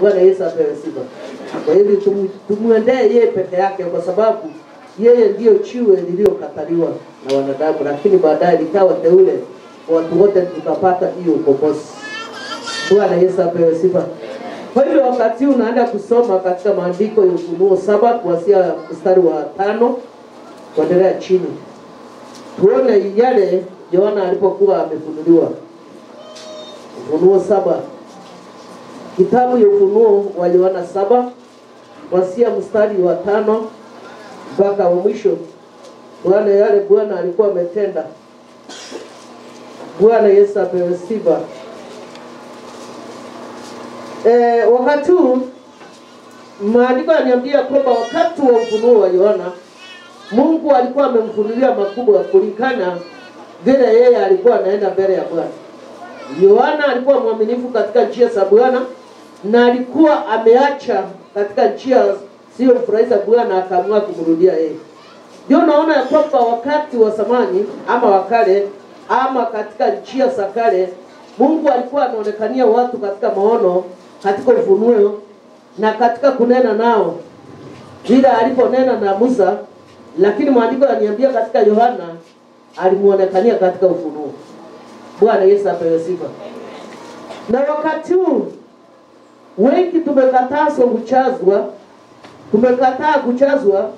Bwana Yesu apewe sifa. Kwa hivyo tumuendee yeye peke yake, kwa sababu yeye ndio chiwe lililokataliwa na wanadamu, lakini baadaye likawa teule watu wote tukapata hiyo ukombozi. Bwana Yesu apewe sifa. Kwa hivyo wakati unaenda kusoma katika maandiko ya Ufunuo 7 kuanzia mstari wa 5 kuendelea chini, tuone yale Yohana alipokuwa amefunuliwa. Ufunuo 7, kitabu ya Ufunuo wa Yohana 7 kuanzia mstari wa 5 mpaka wa mwisho. Tuone yale Bwana alikuwa ametenda. Bwana Yesu apewe sifa. Wakati huu maandiko yananiambia kwamba wakati wa ufunuo wa Yohana, Mungu alikuwa amemfunulia makubwa kulingana vile yeye alikuwa anaenda mbele ya Bwana. Yohana alikuwa mwaminifu katika njia za Bwana, na alikuwa ameacha katika njia sio mfurahisha Bwana, akaamua kumrudia yeye. Ndio naona ya kwamba wakati wa zamani ama wakale ama katika njia za kale, Mungu alikuwa anaonekania watu katika maono, katika ufunuo na katika kunena nao bila aliponena na Musa, lakini maandiko yananiambia katika Yohana alimuonekania katika ufunuo. Bwana Yesu apewe sifa. Na wakati huu wengi tumekataa kuchazwa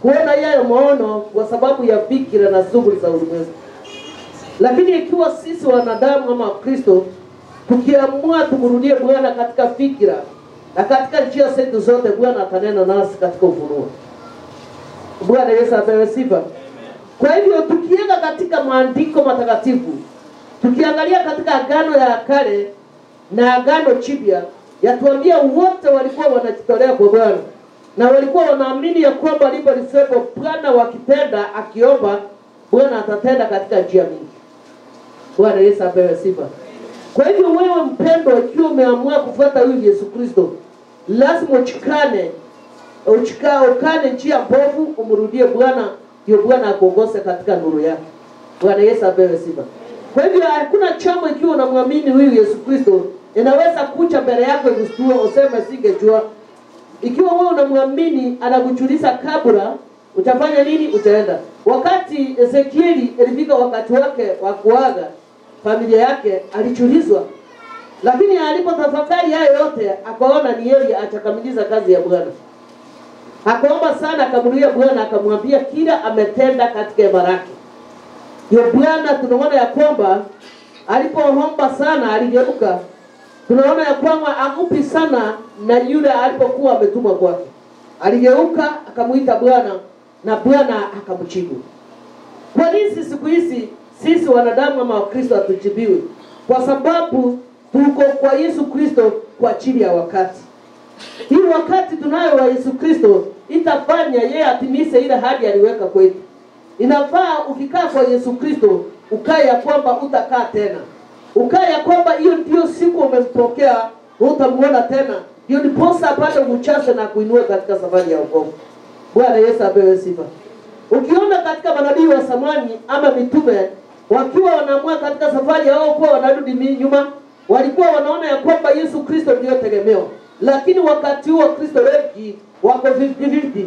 kuona yale maono kwa sababu ya fikira na shughuli za ulimwengu. Lakini ikiwa sisi wanadamu ama Kristo tukiamua tumrudie Bwana katika fikira na katika njia zetu zote, Bwana atanena nasi katika ufunuo. Bwana Yesu apewe sifa. Kwa hivyo tukienda katika maandiko matakatifu, tukiangalia katika agano ya kale na agano jipya, yatuambia wote walikuwa wanajitolea kwa Bwana, na walikuwa wanaamini ya kwamba aliposema Bwana wakitenda akiomba, Bwana atatenda katika njia mingi. Bwana Yesu apewe sifa. Kwa hivyo wewe mpendwa, ikiwa umeamua kufuata huyu Yesu Kristo, lazima ukane njia mbovu, umrudie Bwana, ndio Bwana akuongoze katika nuru yake. Bwana Yesu apewe sifa. Kwa hivyo hakuna jambo ikiwa unamwamini huyu Yesu Kristo inaweza kuja mbele yako usitue useme singejua. Ikiwa wewe unamwamini anakujulisha kabla, utafanya nini? Utaenda. Wakati Ezekieli ilifika wakati wake wa kuaga familia yake, alichulizwa, lakini alipotafakari hayo yote akaona ni yeye atakamilisha kazi ya Bwana. Akaomba sana, akamrudia Bwana, akamwambia kila ametenda katika baraka. Ndio Bwana tunaona ya kwamba alipoomba sana aligeuka. Tunaona ya kwamba akupi sana na yule alipokuwa ametumwa kwake. Aligeuka akamuita Bwana na Bwana akamjibu. Kwa nini siku hizi sisi wanadamu ama Wakristo hatujibiwi? Kwa sababu tuko kwa Yesu Kristo kwa ajili ya wakati. Hii wakati tunayo wa Yesu Kristo itafanya yeye atimize ile hadi aliweka kwetu. Inafaa ukikaa kwa Yesu Kristo ukae ya kwamba utakaa tena. Ukae ya kwamba hiyo ndio siku umempokea, utamuona tena. Ndio ndiposa apate kuchase na kuinua katika safari ya wokovu. Bwana Yesu apewe sifa. Ukiona katika manabii wa zamani ama mitume wakiwa wanaamua katika safari yao kuwa wanarudi nyuma, walikuwa wanaona ya kwamba Yesu Kristo ndio tegemeo. Lakini wakati huo Kristo wengi wako 50-50.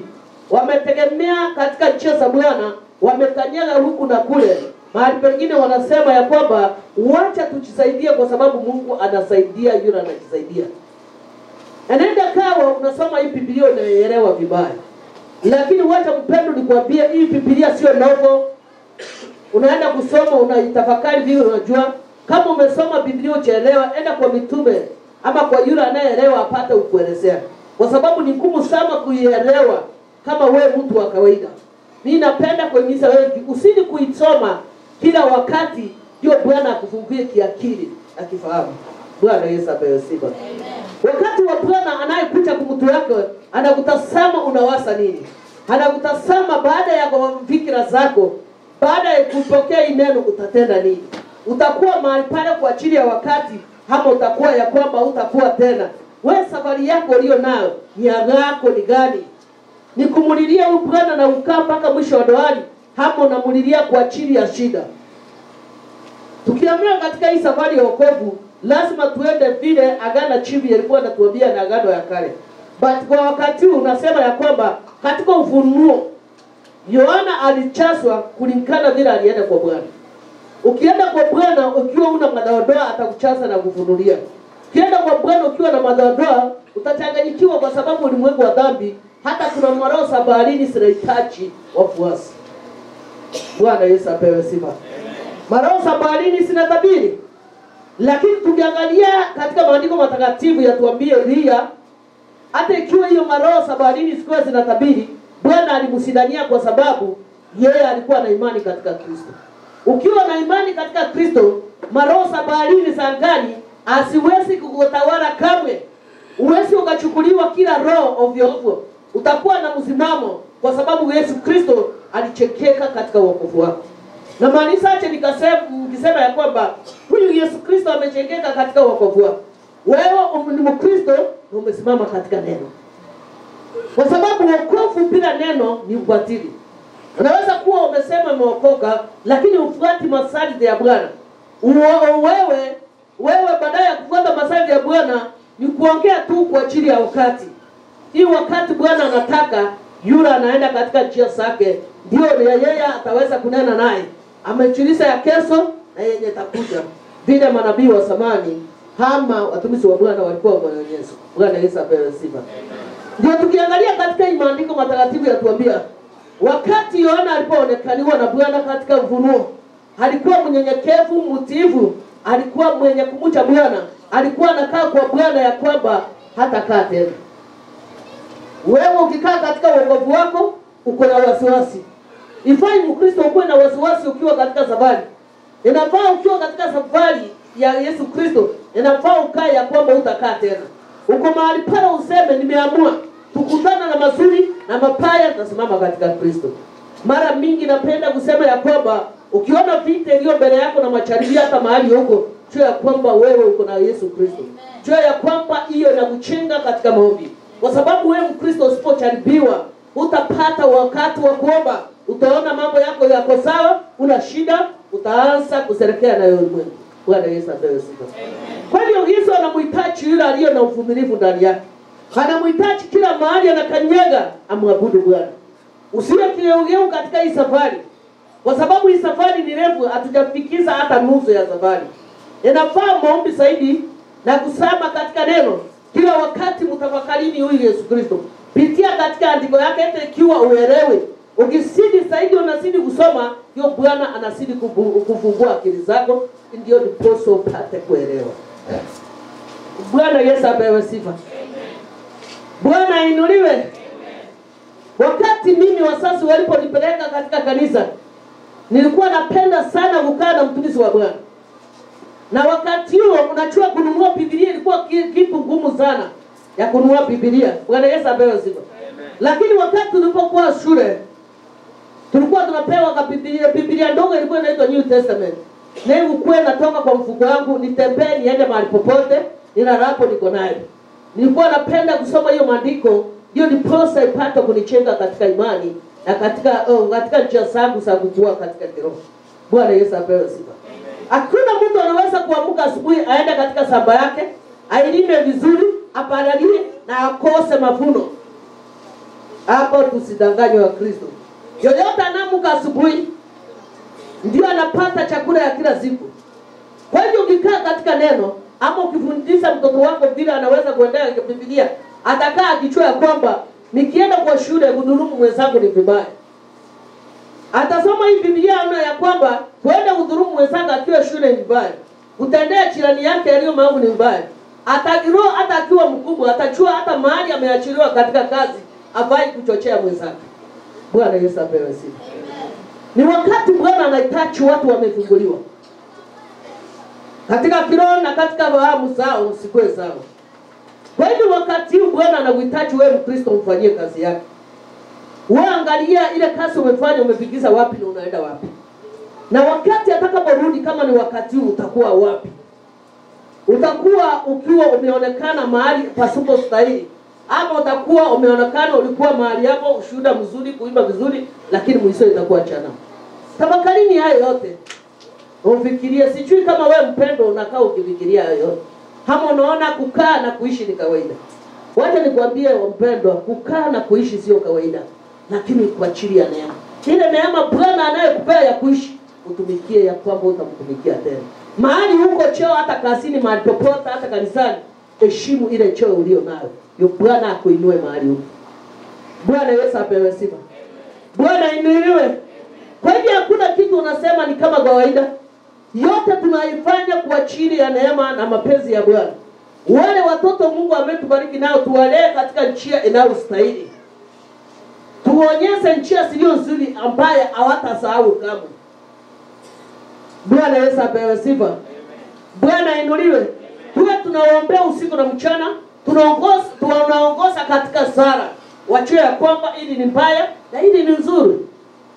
Wametegemea katika njia za Bwana, wamekanyaga huku na kule. Mahali pengine wanasema ya kwamba wacha tujisaidie kwa sababu Mungu anasaidia yule anajisaidia. Anaenda kawa unasoma hii Biblia unaelewa vibaya. Lakini wacha mpendo nikwambie hii Biblia sio ndogo. Unaenda kusoma unaitafakari vile unajua. Kama umesoma Biblia unaelewa, enda kwa mitume ama kwa yule anayeelewa apate ukuelezea. Kwa sababu ni ngumu sana kuielewa kama wewe mtu wa kawaida. Mimi napenda kuhimiza wengi usidi kuisoma kila wakati, ndio Bwana akufungulie kiakili akifahamu. Bwana Yesu apewe sifa. Wakati wa Bwana anayekuja kumtu yako, anakutazama unawaza nini? Anakutazama baada ya fikra zako, baada ya kupokea neno utatenda nini? Utakuwa mahali pale kwa ajili ya wakati, ama utakuwa ya kwamba utakuwa tena. Wewe safari yako ulio nayo, nia yako ni gani? Ni kumulilia Bwana na ukaa mpaka mwisho wa doani, hapo unamulilia kwa ajili ya shida. Tukiamua katika hii safari ya wokovu, lazima tuende vile agano chibi yalikuwa natuambia na agano ya kale. But kwa wakati huu unasema ya kwamba katika Ufunuo Yohana alichaswa kulingana vile alienda kwa Bwana. Ukienda kwa Bwana ukiwa una madoadoa atakuchasa na kufunulia. Ukienda kwa Bwana ukiwa na madoadoa utachanganyikiwa kwa sababu ulimwengu wa dhambi. Hata kuna maroho sabarini zinahitaji wafuasi. Bwana Yesu apewe sifa. Maroho sabarini zinatabiri. Lakini tukiangalia katika maandiko matakatifu yatuambie Elia, hata ikiwa hiyo maroho sabarini zilikuwa zinatabiri, Bwana alimsidania kwa sababu yeye alikuwa na imani katika Kristo. Ukiwa na imani katika Kristo, maroho sabarini za angani asiwezi kukutawala kamwe. Uwezi ukachukuliwa kila roho ovyo ovyo. Utakuwa na msimamo kwa sababu Yesu Kristo alichekeka katika wokovu wako. Na maanisha ache nikisema ya kwamba huyu Yesu Kristo amechekeka katika wokovu wako. Wewe ni Mkristo na umesimama katika neno. Kwa sababu wokovu bila neno ni ubatili. Unaweza kuwa umesema umeokoka lakini ufuati masharti ya Bwana. Wewe badala ya kufuata masharti ya Bwana ni kuongea tu kwa ajili ya wakati. Hii wakati Bwana anataka yule anaenda katika njia zake, ndio yeye ataweza kunena naye. Amechulisha ya kesho na yenye takuja. Vile manabii wa zamani ama watumishi wa Bwana walikuwa wameonyesha. Bwana Yesu apewe sifa. Ndio tukiangalia katika maandiko matakatifu yatuambia wakati Yohana alipoonekaniwa na Bwana katika Ufunuo, alikuwa mnyenyekevu, mtiifu, alikuwa mwenye kumcha Bwana, alikuwa anakaa kwa Bwana ya kwamba hata kaa tena. Wewe ukikaa katika wokovu wako uko na wasiwasi. Ifai Mkristo uwe na wasiwasi ukiwa katika safari. Inafaa ukiwa katika safari ya Yesu Kristo, inafaa ukae ya kwamba utakaa tena. Uko mahali pale useme nimeamua tukutana na mazuri na mabaya tutasimama katika Kristo. Mara mingi napenda kusema ya kwamba ukiona vita iliyo mbele yako na macharibia hata mahali huko, jua ya kwamba wewe uko na Yesu Kristo. Jua ya kwamba hiyo inakuchenga katika maombi. Kwa sababu wewe Mkristo usipojaribiwa, utapata wakati wa kuomba, utaona mambo yako yako sawa, una shida, utaanza kuserekea na ulimwengu. Bwana Yesu apewe sifa. Kwa hiyo Yesu anamhitaji yule aliye na uvumilivu ndani yake. Anamhitaji kila mahali anakanyaga amwabudu Bwana. Usiwe kigeugeu katika hii safari. Kwa sababu hii safari ni refu, hatujafikiza hata nusu ya safari. Inafaa maombi zaidi na kusama katika neno. Kila wakati mtafakarini huyu Yesu Kristo. Pitia katika andiko yake hata ikiwa uelewe. Ukisidi zaidi unazidi kusoma, hiyo Bwana anazidi kufungua akili zako, ndio ndiposo upate kuelewa. Bwana Yesu apewe sifa. Bwana ainuliwe. Wakati mimi wazazi waliponipeleka katika kanisa, nilikuwa napenda sana kukaa na mtumishi wa Bwana. Na wakati huo unachua kununua Biblia ilikuwa kitu ngumu sana ya kununua Biblia. Bwana Yesu apewe sifa. Lakini wakati tulipokuwa shule, tulikuwa tunapewa Biblia ndogo ilikuwa inaitwa New Testament. Na hiyo kwa natoka kwa mfuko wangu nitembee niende mahali popote, nilalapo niko nayo. Nilikuwa napenda kusoma hiyo maandiko, hiyo ni process ipata kunichenga katika imani na katika njia zangu za kukua katika kiroho. Bwana Yesu apewe sifa. Hakuna mtu anaweza kuamka asubuhi aende katika shamba yake, ailime vizuri, apalilie na akose mavuno. Hapo tusidanganywe wa Kristo. Yoyote anaamka asubuhi ndio anapata chakula ya kila siku. Kwa hiyo ukikaa katika neno ama ukifundisha mtoto wako vile anaweza kuendea Biblia, atakaa akijua kwamba nikienda kwa shule kudhulumu mwenzangu ni vibaya. Atasoma hii Biblia ana ya kwamba kwenda kudhulumu mwenzangu akiwa shule ni vibaya. Utendea jirani yake aliyo maovu ni vibaya. Atakiroa hata akiwa mkubwa, atajua hata mahali ameachiliwa katika kazi, afai kuchochea mwenzake. Bwana Yesu apewe sifa. Ni wakati Bwana anahitaji watu wamefunguliwa katika kiroho na katika fahamu zao usikwe sawa. Kwa hiyo wakati huu Bwana anakuhitaji wewe Mkristo umfanyie kazi yake. Wewe angalia ile kazi umefanya umefikiza wapi na unaenda wapi. Na wakati atakaporudi kama ni wakati huu utakuwa wapi? Utakuwa ukiwa umeonekana mahali pasipo stahili, ama utakuwa umeonekana ulikuwa mahali hapo ushuhuda mzuri, kuimba vizuri, lakini mwisho itakuwa chana. Tafakarini hayo yote. Ufikirie, sijui kama wewe mpendo unakaa ukifikiria hayo. Kama unaona kukaa na kuishi ni kawaida. Wacha nikwambie mpendwa, kukaa na kuishi sio kawaida, lakini kwa ajili ya neema. Ile neema Bwana anayekupea ya kuishi, utumikie ya kwamba utamtumikia tena. Mahali huko cheo, hata kazini, mahali popote, hata kanisani, heshimu ile cheo ulio nayo. Yo Bwana akuinue mahali huko. Bwana Yesu apewe sifa. Bwana inuliwe. Kwa hivyo hakuna kitu unasema ni kama kawaida. Yote tunaifanya kwa ajili ya neema na mapenzi ya Bwana. Wale watoto Mungu ametubariki nao tuwalee katika njia inayostahili. Tuonyeshe njia zilizo nzuri ambaye hawatasahau kamwe. Bwana Yesu apewe sifa. Bwana inuliwe. Tuwe tunaombea usiku na mchana, tunaongoza katika sala. Wajue ya kwamba hili ni mbaya na hili ni nzuri.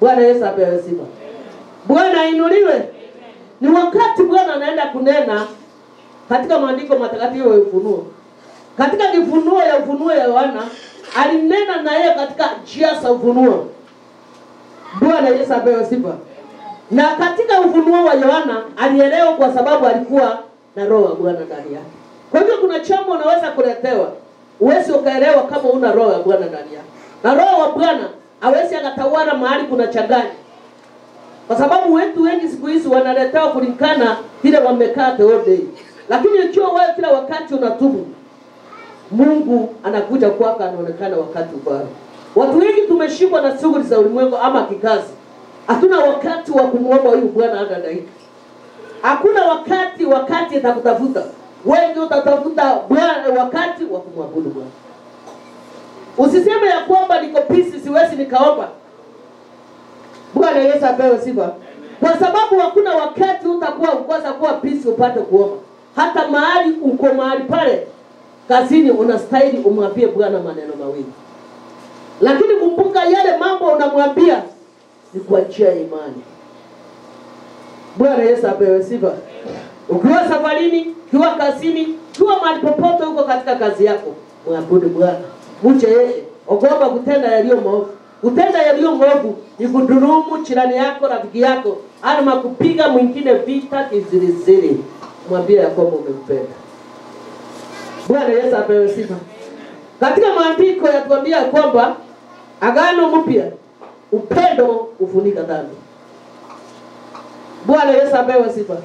Bwana Yesu apewe sifa. Bwana inuliwe. Ni wakati Bwana anaenda kunena katika maandiko matakatifu ya Ufunuo. Katika kifunuo ya Ufunuo ya Yohana, alinena na yeye katika njia za ufunuo. Bwana Yesu apewe sifa. Na katika ufunuo wa Yohana alielewa kwa sababu alikuwa na roho wa Bwana ndani yake. Kwa hivyo kuna jambo unaweza kuletewa, uwezi ukaelewa kama una roho ya Bwana ndani yake. Na roho wa Bwana hawezi akatawala mahali kuna changanya. Kwa sababu wetu wengi siku hizi wanaletewa kulingana vile wamekaa the whole day. Lakini ikiwa wewe kila wakati unatubu, Mungu anakuja kwako, anaonekana wakati ufao. Watu wengi tumeshikwa na shughuli za ulimwengu ama kikazi. Hatuna wakati wa kumuomba huyu Bwana hata dakika. Hakuna wakati atakutafuta. Wewe utatafuta Bwana wakati wa kumwabudu Bwana. Usiseme ya kwamba niko busy siwezi nikaomba. Bwana Yesu apewe sifa. Kwa sababu hakuna wakati utakuwa ukosa kuwa busy upate kuomba. Hata mahali uko mahali pale kazini unastahili umwambie Bwana maneno mawili. Lakini kumbuka yale mambo unamwambia ni kwa njia ya imani. Bwana Yesu apewe sifa. Ukiwa safarini, ukiwa kazini, ukiwa mahali popote huko katika kazi yako, mwabudu Bwana. Mche yeye, ogopa kutenda yaliyo maovu. Kutenda yaliyo maovu ni kudhulumu jirani yako, rafiki yako, ama kupiga mwingine vita kiziriziri. Mwambie ya kwamba umempenda. Bwana Yesu apewe sifa. Katika maandiko yatuambia kwamba agano mpya, upendo ufunika dhambi. Bwana Yesu apewe sifa.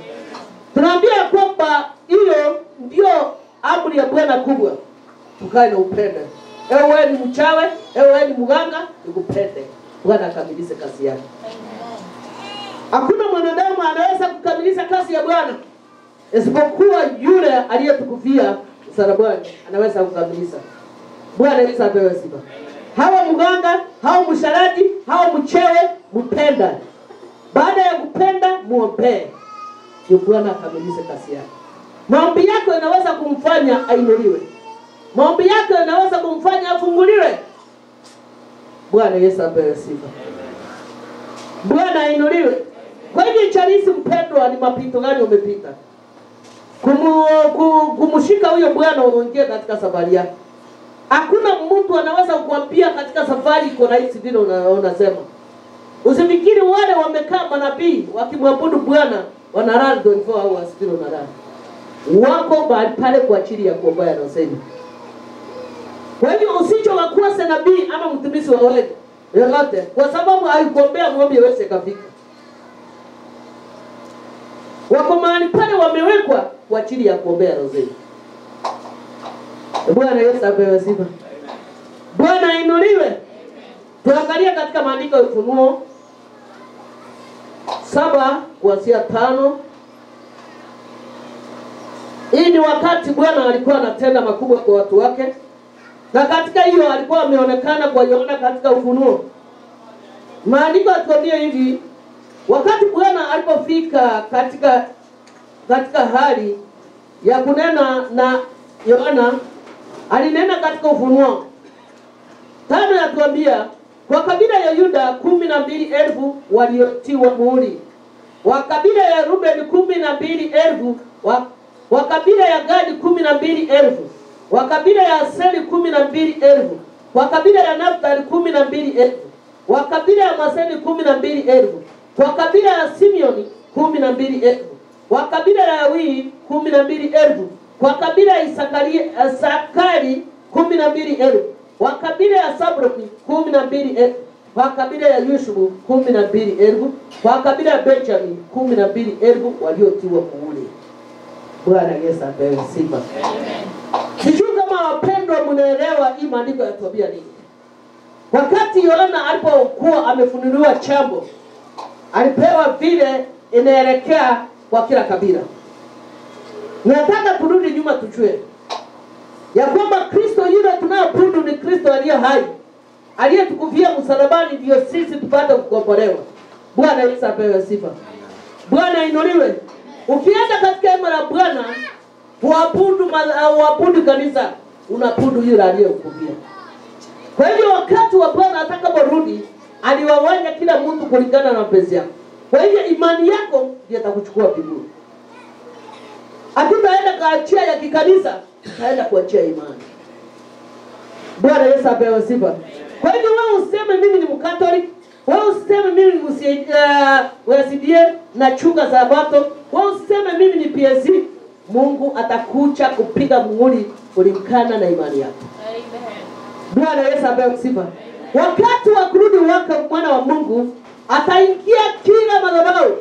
Tunaambia kwamba hiyo ndio amri ya Bwana kubwa. Tukae na upendo. Ewe ni mchawe, ewe ni mganga, nikupende. Bwana akamilishe kazi yake. Hakuna mwanadamu anaweza kukamilisha kazi ya Bwana isipokuwa yule aliyetukufia msalabani anaweza kukamilisha. Bwana Yesu apewe sifa. Hawa mganga, hawa msharati, hawa mchewe, mpenda. Baada ya kupenda, muombe. Ndio Bwana akamilishe kazi yake. Maombi yako inaweza kumfanya ainuliwe. Maombi yako inaweza kumfanya afunguliwe. Bwana Yesu apewe sifa. Bwana ainuliwe. Kwa hivyo charisi mpendwa, ni mapito gani umepita? Kumshika huyo Bwana unaingia katika safari yake. Hakuna mtu anaweza kukuambia katika safari iko rahisi vile unasema. Usifikiri wale wamekaa manabii wakimwabudu Bwana wanalala 24 hours bila unalala. Wako mahali pale kwa ajili ya kuomba yanasema. Kwa hivyo usichokuwa nabii ama mtumishi wa wewe yote, kwa sababu haikuombea muombe wewe kafika. Wako mahali pale wamewekwa kwa ajili ya kuombea rozeni. Bwana Yesu apewe sifa. Bwana inuliwe. Tuangalie katika maandiko ya Ufunuo 7 kuanzia 5. Hii ni wakati Bwana alikuwa anatenda makubwa kwa watu wake. Na katika hiyo alikuwa ameonekana kwa Yohana katika Ufunuo. Maandiko yatuambia hivi, wakati Bwana alipofika katika hali ya kunena na Yohana, alinena katika Ufunuo 5 yatuambia, kwa kabila ya Yuda 12,000 waliotiwa muhuri. Wa kabila ya Ruben 12,000, wa kabila ya Gadi 12,000, wa kabila ya Aseri 12,000, wa kabila ya Naftali 12,000, wa kabila ya Maseni 12,000, wa kabila ya Simeoni 12,000. Kwa kabila la Lawi 12,000. Kwa kabila ya Isakari 12,000. Kwa kabila ya Zabuloni 12,000. Kwa kabila ya Yusufu 12,000. Kwa kabila ya Benjamin 12,000 waliotiwa muhuri. Bwana Yesu apewe sifa. Sijui kama wapendwa mnaelewa hii maandiko yatuambia nini. Wakati Yohana alipokuwa amefunuliwa chambo, alipewa vile inaelekea kwa kila kabila. Nataka turudi nyuma tujue ya kwamba Kristo yule tunayoabudu ni Kristo aliye hai, aliyetukufia msalabani ndio sisi tupate kukombolewa. Bwana Yesu apewe sifa. Bwana inuliwe. Ukienda katika hema la Bwana, uabudu kanisa, unabudu yule aliyekufia. Kwa hivyo wakati wa Bwana atakaporudi, aliwawanya kila mtu kulingana na mapenzi yake. Kwa hivyo imani yako ndiyo itakuchukua mbinguni. Hatutaenda kuachia ya kikanisa, tutaenda kuachia imani. Bwana Yesu apewe sifa. Kwa hivyo wewe useme mimi ni Mkatoliki, wewe useme mimi ni CDA na chunga Sabato, wewe useme mimi ni PSC, Mungu atakucha kupiga muhuri kulingana na imani yako. Amen. Bwana Yesu apewe sifa. Wakati wa kurudi wake mwana wa Mungu ataingia kila madhabahu.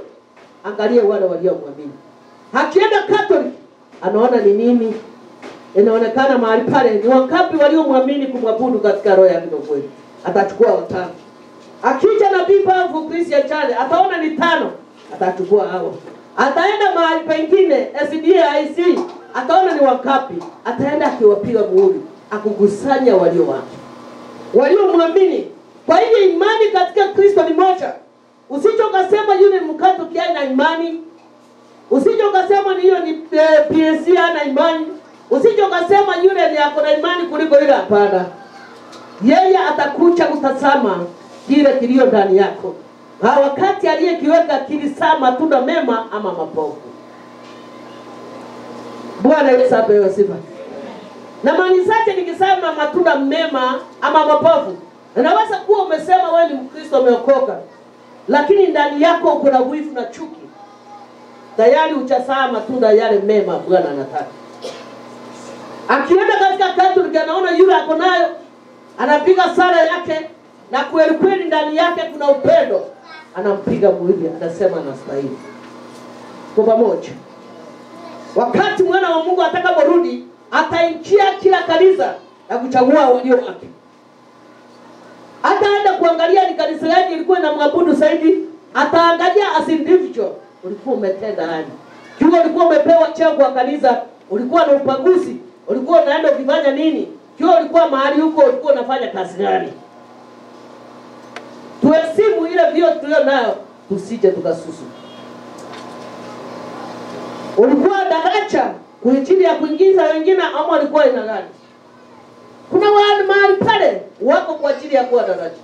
Angalia wale waliomwamini. Akienda Catholic anaona ni nini? Inaonekana mahali pale ni wangapi waliomwamini kumwabudu katika roho yake kweli. Atachukua 5. Akija na Bible Christian Church ataona ni 5. Atachukua hao. Ataenda mahali pengine SDIC ataona ni wangapi. Ataenda akiwapiga muhuri, akukusanya walio wake, waliomwamini. Kwa hiyo imani katika Kristo ni moja. Usije ukasema yule mkato kia na imani. Usije ukasema ni hiyo ni PSC ana imani. Usije ukasema yule ni ako na imani kuliko yule, hapana. Yeye atakucha kutazama kile kilio ndani yako. Wakati aliyekiweka kilizaa matunda mema ama mapofu. Bwana Yesu apewe sifa. Na maanishaje nikisema matunda mema ama mapofu? Unaweza kuwa umesema wewe ni Mkristo umeokoka, lakini ndani yako kuna wivu na chuki. Tayari uchazaa matunda yale mema Bwana anataka. Akienda katika Catholic anaona yule ako nayo, anapiga sala yake na kweli kweli ndani yake kuna upendo, anampiga muhuri, anasema anastahili. Kwa pamoja, wakati mwana wa Mungu atakaporudi, ataingia kila kanisa na kuchagua walio wake. Ataenda kuangalia ni kanisa gani ilikuwa inamwabudu zaidi. Ataangalia as individual, ulikuwa umetenda nani. Kiwa ulikuwa umepewa cheo kwa kanisa, ulikuwa na upaguzi, ulikuwa unaenda ukifanya nini? Kiwa ulikuwa mahali huko, ulikuwa unafanya kazi gani? Tuheshimu ile vio tulio nayo, tusije tukasusu. Ulikuwa daraja kwa ajili ya kuingiza wengine ama ulikuwa ina gani? Kuna wale mahali pale wako kwa ajili ya kuwa daraja.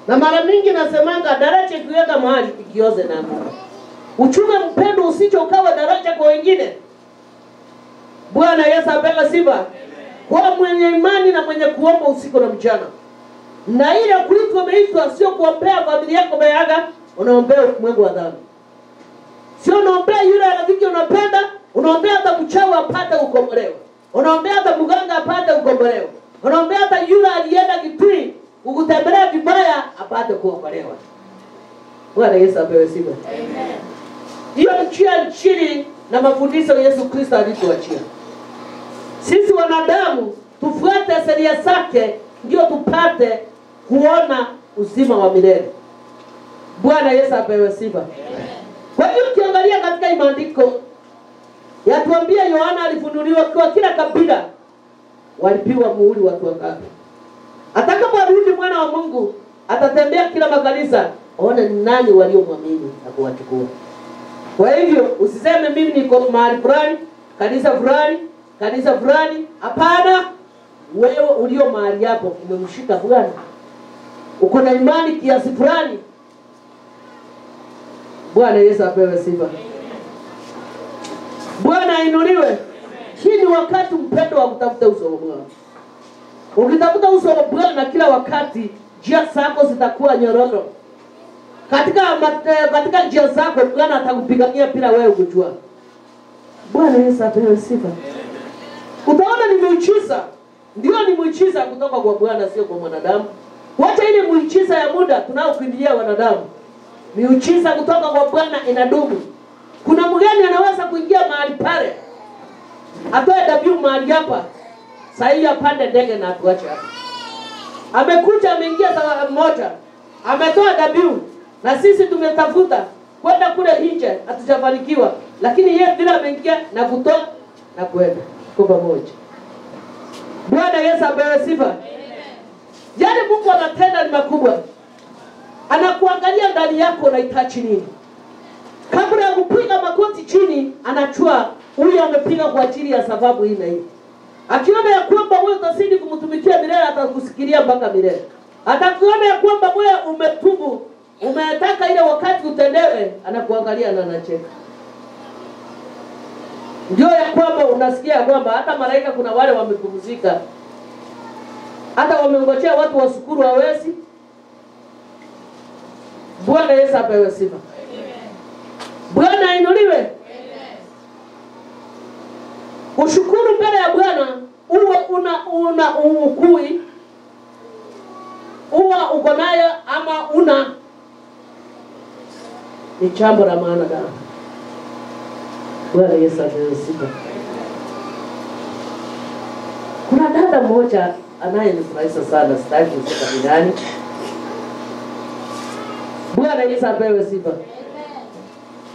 Na mara mingi nasemanga daraja ikiweka mahali ikioze na Mungu. Uchume mpendo usije ukawa daraja kwa wengine. Bwana Yesu apewe sifa. Kwa mwenye imani na mwenye kuomba usiku na mchana. Na ile kuitwa umeitwa sio kuombea familia yako bayaga, unaombea ulimwengu wa dhambi. Sio unaombea yule rafiki unapenda, unaombea hata mchawi apate kukombolewa. Unaombea hata mganga apate kukombolewa. Unaombea hata yule alienda Kitui kukutembelea vibaya apate kukombolewa. Bwana Yesu apewe sifa. Amen. Hiyo njia nchini na mafundisho Yesu Kristo alituachia. Sisi wanadamu tufuate sheria zake ndio tupate kuona uzima wa milele. Bwana Yesu apewe sifa. Kwa hiyo ukiangalia katika maandiko yatuambia Yohana alifunuliwa kwa kila kabila walipiwa muhuri watu wangapi. Atakaporudi mwana wa Mungu atatembea kila makanisa aone ni nani waliomwamini na kuwachukua. Kwa hivyo usiseme mimi niko mahali fulani, kanisa fulani, hapana. Wewe ulio mahali hapo umemshika fulani, uko na imani kiasi fulani. Bwana Yesu apewe sifa. Bwana inuliwe. Hii ni wakati mpendo wa kutafuta uso wa Bwana. Ukitafuta uso wa Bwana kila wakati, njia zako zitakuwa nyororo. katika njia zako Bwana atakupigania bila wewe kujua. Bwana Yesu apewe sifa. Utaona ni muujiza. Ndio ni muujiza kutoka kwa Bwana, sio kwa mwanadamu. Wacha ile muujiza ya muda tunaokimbilia wanadamu. Muujiza kutoka kwa Bwana inadumu. Kuna mgeni anaweza kuingia mahali pale, atoe dhabihu mahali hapa, sasa hivi apande ndege na atuache hapa. Amekuja ameingia saa moja, ametoa dhabihu, na sisi tumetafuta kwenda kule nje hatujafanikiwa, lakini yeye bila ameingia na kutoa na kwenda kwa pamoja. Bwana Yesu apewe sifa. Yale Mungu anatenda ni makubwa. Anakuangalia ndani yako unahitaji nini. Kabla ya kupiga magoti chini, anachua huyu amepiga kwa ajili ya sababu hii na hii. Akiona ya kwamba wewe utazidi kumtumikia milele, atakusikilia mpaka milele. Atakuona ya kwamba wewe umetubu, umetaka ile wakati utendewe, anakuangalia na anacheka. Ndio ya kwamba unasikia ya kwamba hata malaika kuna wale wamepumzika. Hata wamengojea watu wasukuru hawezi. Bwana Yesu apewe sifa. Bwana ainuliwe. Ushukuru mbele ya Bwana, uwe una ukui, uwa uko nayo ama una, ni jambo la maana sana. Bwana Yesu apewe sifa. Kuna dada mmoja anayenifurahisha sana, sitaki kusema ni nani. Bwana Yesu apewe sifa.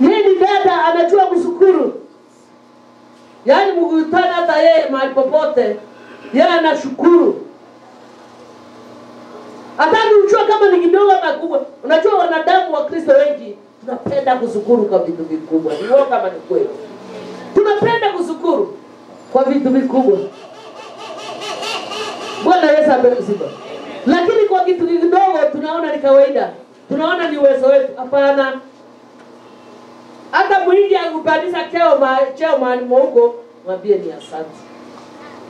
Yeye ni dada anajua kushukuru. Yaani mkutana hata yeye mahali popote, yeye anashukuru. Hata unajua kama ni kidogo au kubwa. Unajua wanadamu wa Kristo wengi tunapenda kushukuru kwa vitu vikubwa. Ni kama ni kweli. Tunapenda kushukuru kwa vitu vikubwa. Bwana Yesu apewe sifa. Lakini kwa kitu kidogo tunaona ni kawaida. Tunaona ni uwezo wetu. Hapana. Hata mwingi akupandisha cheo mahali mwako, mwambie ni asante.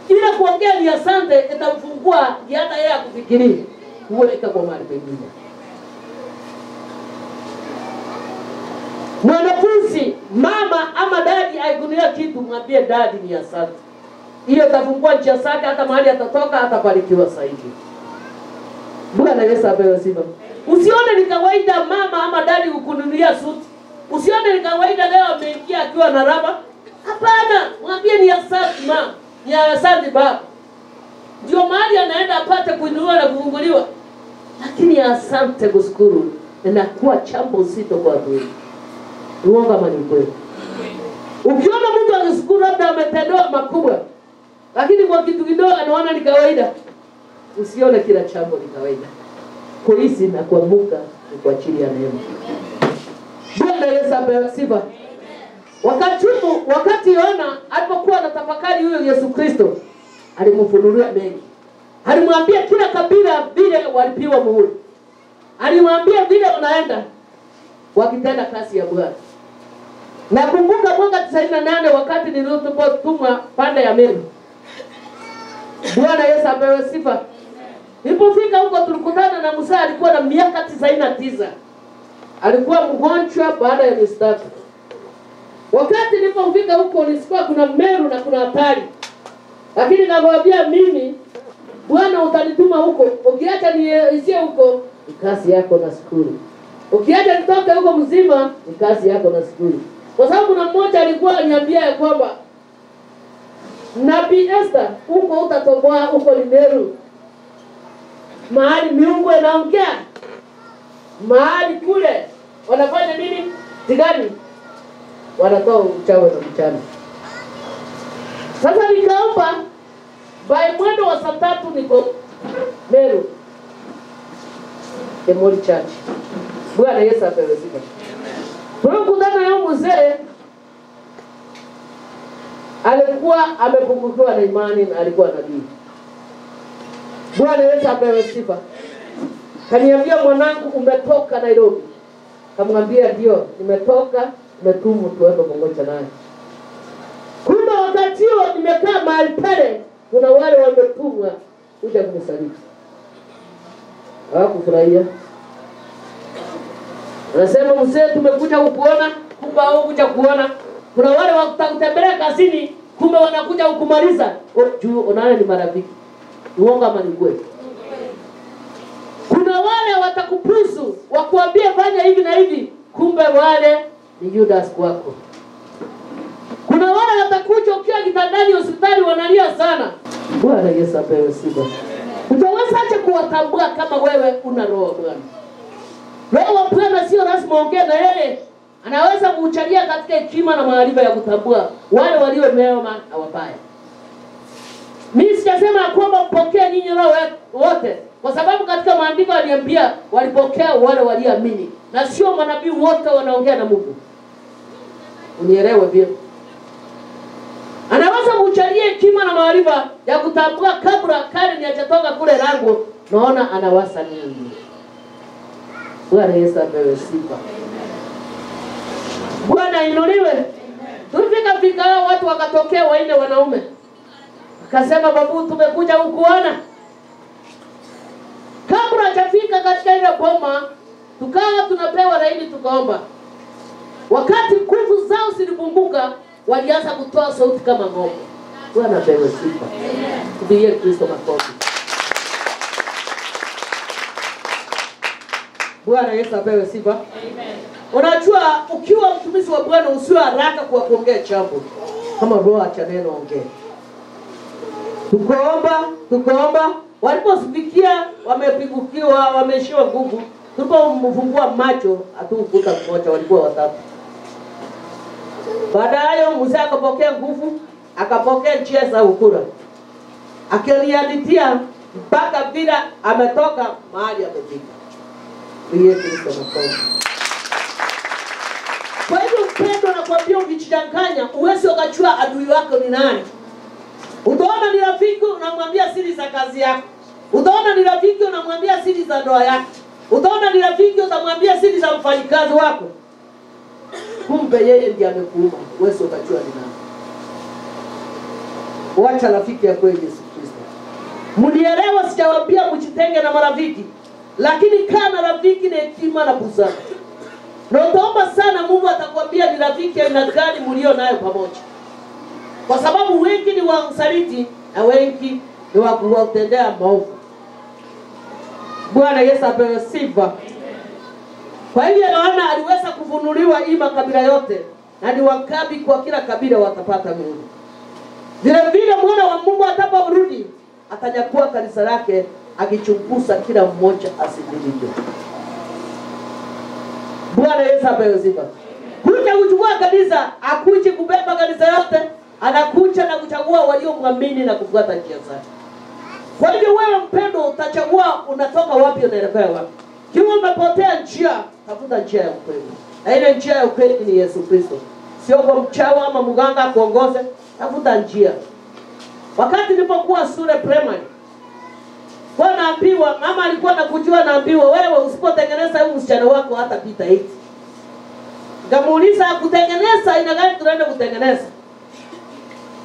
Ila kuongea ni asante itamfungua hata yeye akufikirie kuweka kwa mahali pengine. Mwanafunzi, mama ama dadi aigunia kitu, mwambie dadi ni asante. Hiyo itafungua njia zake, hata mahali atatoka atabarikiwa zaidi. Bwana Yesu apewe sifa. Usione ni kawaida mama ama dadi kukununulia suti. Usione ni kawaida leo ameingia akiwa na raba. Hapana, mwambie ni asante mama, ni asante baba. Ndio mahali anaenda apate kuinuliwa na kufunguliwa. Lakini asante kushukuru inakuwa jambo zito kwa wewe. Uongo kama ni kweli. Ukiona mtu anashukuru labda ametendewa makubwa, lakini kwa kitu kidogo anaona ni kawaida, usione kila jambo ni kawaida. Kuishi na kuamka ni kwa ajili ya neema. Bwana Yesu apewe sifa. Wakati Yohana alipokuwa anatafakari huyo Yesu Kristo, alimfunulia mengi. Alimwambia kila kabila vile walipiwa muhuri. Alimwambia vile unaenda wakitenda kazi ya Bwana. Nakumbuka mwaka 98 wakati nilipotumwa pande ya Meru. Bwana Yesu apewe sifa. Nilipofika huko tulikutana na Musa, alikuwa na miaka 99. Alikuwa mgonjwa baada ya mistaki. Wakati nilipofika huko nilisikia kuna Meru na kuna hatari. Lakini nikamwambia mimi, Bwana utanituma huko. Ukiacha niishie huko, ni kazi yako na shukuru. Ukiacha nitoke huko mzima, ni kazi yako na shukuru. Kwa sababu kuna mmoja alikuwa ananiambia ya kwamba Nabii Esther, huko utatoboa, huko ni Meru. Mahali miungu inaongea. Mahali kule wanafanya nini? Tigani. Wanatoa uchawi na mchana. Sasa nikaomba by mwendo wa saa 3 niko Meru. Emoli Church. Bwana Yesu apewe sifa. Tulikutana na mzee alikuwa amepungukiwa na imani na alikuwa nabii. Bwana Yesu apewe sifa. Kaniambia, mwanangu umetoka Nairobi. Kamwambia ndio, nimetoka, nimetumwa tuende pamoja naye. Kumbe wakati huo nimekaa mahali pale, kuna wale wametumwa kuja kunisaliti. Hawakufurahia. Unasema mzee tumekuja kukuona, kumbe hao kuja kuona. Kuna wale watakutembelea kazini, kumbe wanakuja kukumaliza. Juu unaona ni marafiki. Uongo ama ni kweli? Kuna wale watakupusu, wakuambia fanya hivi na hivi, kumbe wale ni Judas kwako. Kuna wale watakuja ukiwa kitandani hospitali wanalia sana. Bwana Yesu apewe sifa. Utaweza aje kuwatambua kama wewe una roho Bwana? Roho wa Bwana sio lazima ongea na yeye. Anaweza kuuchalia katika hekima na maarifa ya kutambua wale walio mema na wabaya. Mimi sijasema kwamba mpokee nyinyi roho wote, kwa sababu katika maandiko aliambia walipokea wale walioamini, na sio manabii wote wanaongea na Mungu. Unielewe vyema. Anaweza kuuchalia hekima na maarifa ya kutambua kabla kale ni hajatoka kule lango, naona anawasa nini. Bwana Yesu apewe sifa. Bwana inuliwe. Tulifika watu wakatokea waine wanaume. Akasema babu tumekuja kukuona. Kabla hajafika katika ile boma, tukawa tunapewa laini tukaomba. Wakati nguvu zao zilipunguka, walianza kutoa sauti kama ng'ombe. Bwana apewe sifa. Tupigie Kristo makofi. Bwana Yesu apewe sifa. Amen. Unajua ukiwa mtumishi wa Bwana usiwe haraka kwa kuongea jambo. Kama roho acha neno ongea. Tukaomba waliposikia wamepigukiwa, wameishiwa nguvu. Tulipomfungua macho hatukukuta mmoja, walikuwa watatu. Baadaye mzee akapokea nguvu, akapokea njia za ukura. Akiliaditia mpaka bila ametoka mahali amefika. Ndiye Kristo mkono. Kwa hivyo mpendo nakwambia ukichanganya uweze ukajua adui wako ni nani. Utaona ni rafiki unamwambia siri za kazi yako. Utaona ni rafiki unamwambia siri za ndoa yako. Utaona ni rafiki utamwambia siri za mfanyikazi wako. Kumbe yeye ndiye amekuuma. Uweze ukajua ni nani. Wacha rafiki yako Yesu Kristo. Mnielewa, sijawaambia mjitenge na marafiki. Lakini kana rafiki na hekima na busara. Na utaomba sana Mungu atakwambia ni rafiki aina gani mlio nayo pamoja. Kwa sababu wengi ni wasaliti na wengi ni wa kutendea maovu. Bwana Yesu apewe sifa. Kwa hivyo Yohana aliweza kufunuliwa hii makabila yote, na ni wakabi kwa kila kabila watapata Mungu. Vile vile mwana wa Mungu atakaporudi atanyakua kanisa lake akichunguza kila mmoja asidilike. Bwana Yesu apewe sifa. Kuja kuchukua kanisa, akuje kubeba kanisa yote, anakuja na kuchagua waliomwamini na kufuata njia zake. Kwa hivyo wewe mpendo utachagua unatoka wapi unaelekea wapi. Kiwa umepotea njia, tafuta njia ya ukweli. Na ile njia ya ukweli ni Yesu Kristo. Sio kwa mchawi ama mganga kuongoze, tafuta njia. Wakati nilipokuwa shule primary, kwa naambiwa, mama alikuwa anakujua naambiwa wewe usipotengeneza huyu msichana wako hata pita 8. Ngamuuliza kutengeneza ina gani tunaenda kutengeneza?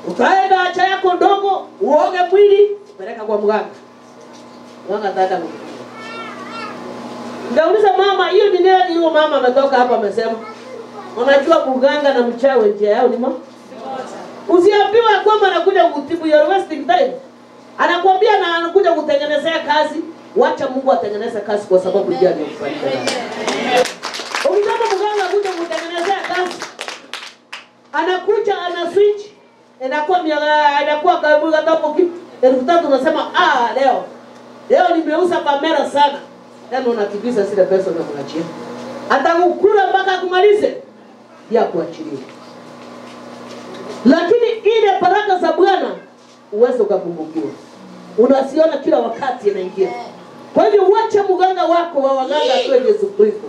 Utaenda acha yako ndogo, uoge mwili, peleka kwa mganga. Mganga ataenda kukupa. Ngauliza mama, hiyo ni nini hiyo mama ametoka hapa amesema? Unajua mganga na mchawi njia yao ni moja. Usiambiwe kwamba anakuja kutibu your wasting time. Anakuambia na anakuja kutengenezea kazi, wacha Mungu atengeneze kazi kwa sababu ndiye anayefanya. Ukitaka mganga kuja kutengenezea kazi, anakuja ana switch, anakuwa karibu hapo kitu. 3,000 unasema leo nimeuza kamera sana. Ndio unakibiza zile pesa na kuachia. Atakukula mpaka kumalize ya kuachilia. Lakini ile baraka za Bwana uwezo ukapungukiwa. Unasiona kila wakati inaingia. Kwa hivyo wacha mganga wako wa waganga kwa Yesu Kristo.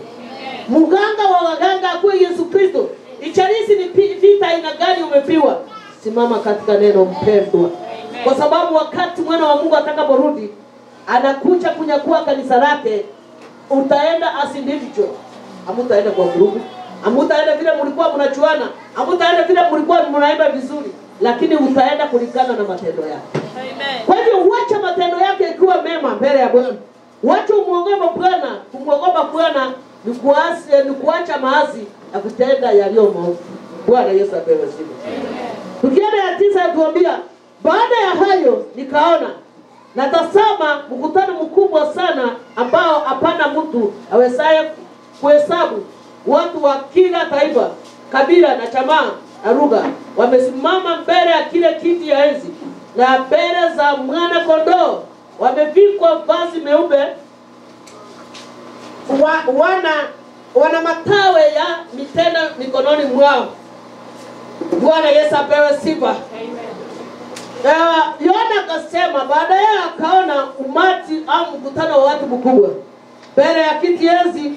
Mganga wa waganga kwa Yesu Kristo. Ichalisi ni vita aina gani umepiwa? Simama katika neno mpendwa. Kwa sababu wakati mwana wa Mungu atakaporudi, anakuja kunyakua kanisa lake, utaenda as individual. Hamutaenda kwa grupu. Hamutaenda vile mlikuwa mnachuana. Hamutaenda vile mlikuwa mnaimba vizuri, lakini utaenda kulingana na matendo yake. Amen. Kwa hivyo wacha matendo yake ikiwa mema mbele ya Bwana. Wacha umuogope Bwana. Kumwogopa Bwana ni kuacha maasi na kutenda yaliyo maovu. Bwana Yesu apewe sifa. Tukienda ya 9 atuambia, baada ya hayo nikaona na tazama mkutano mkubwa sana ambao hapana mtu awezaye kuhesabu, watu wa kila taifa, kabila na jamaa na lugha, wamesimama mbele ya kile kiti ya enzi na mbele za mwana kondoo, wamevikwa vazi meupe, wana matawe ya mitende mikononi mwao. Bwana Yesu apewe sifa. Amen. Yohana akasema, baadaye akaona umati au mkutano wa watu mkubwa mbele ya kiti enzi,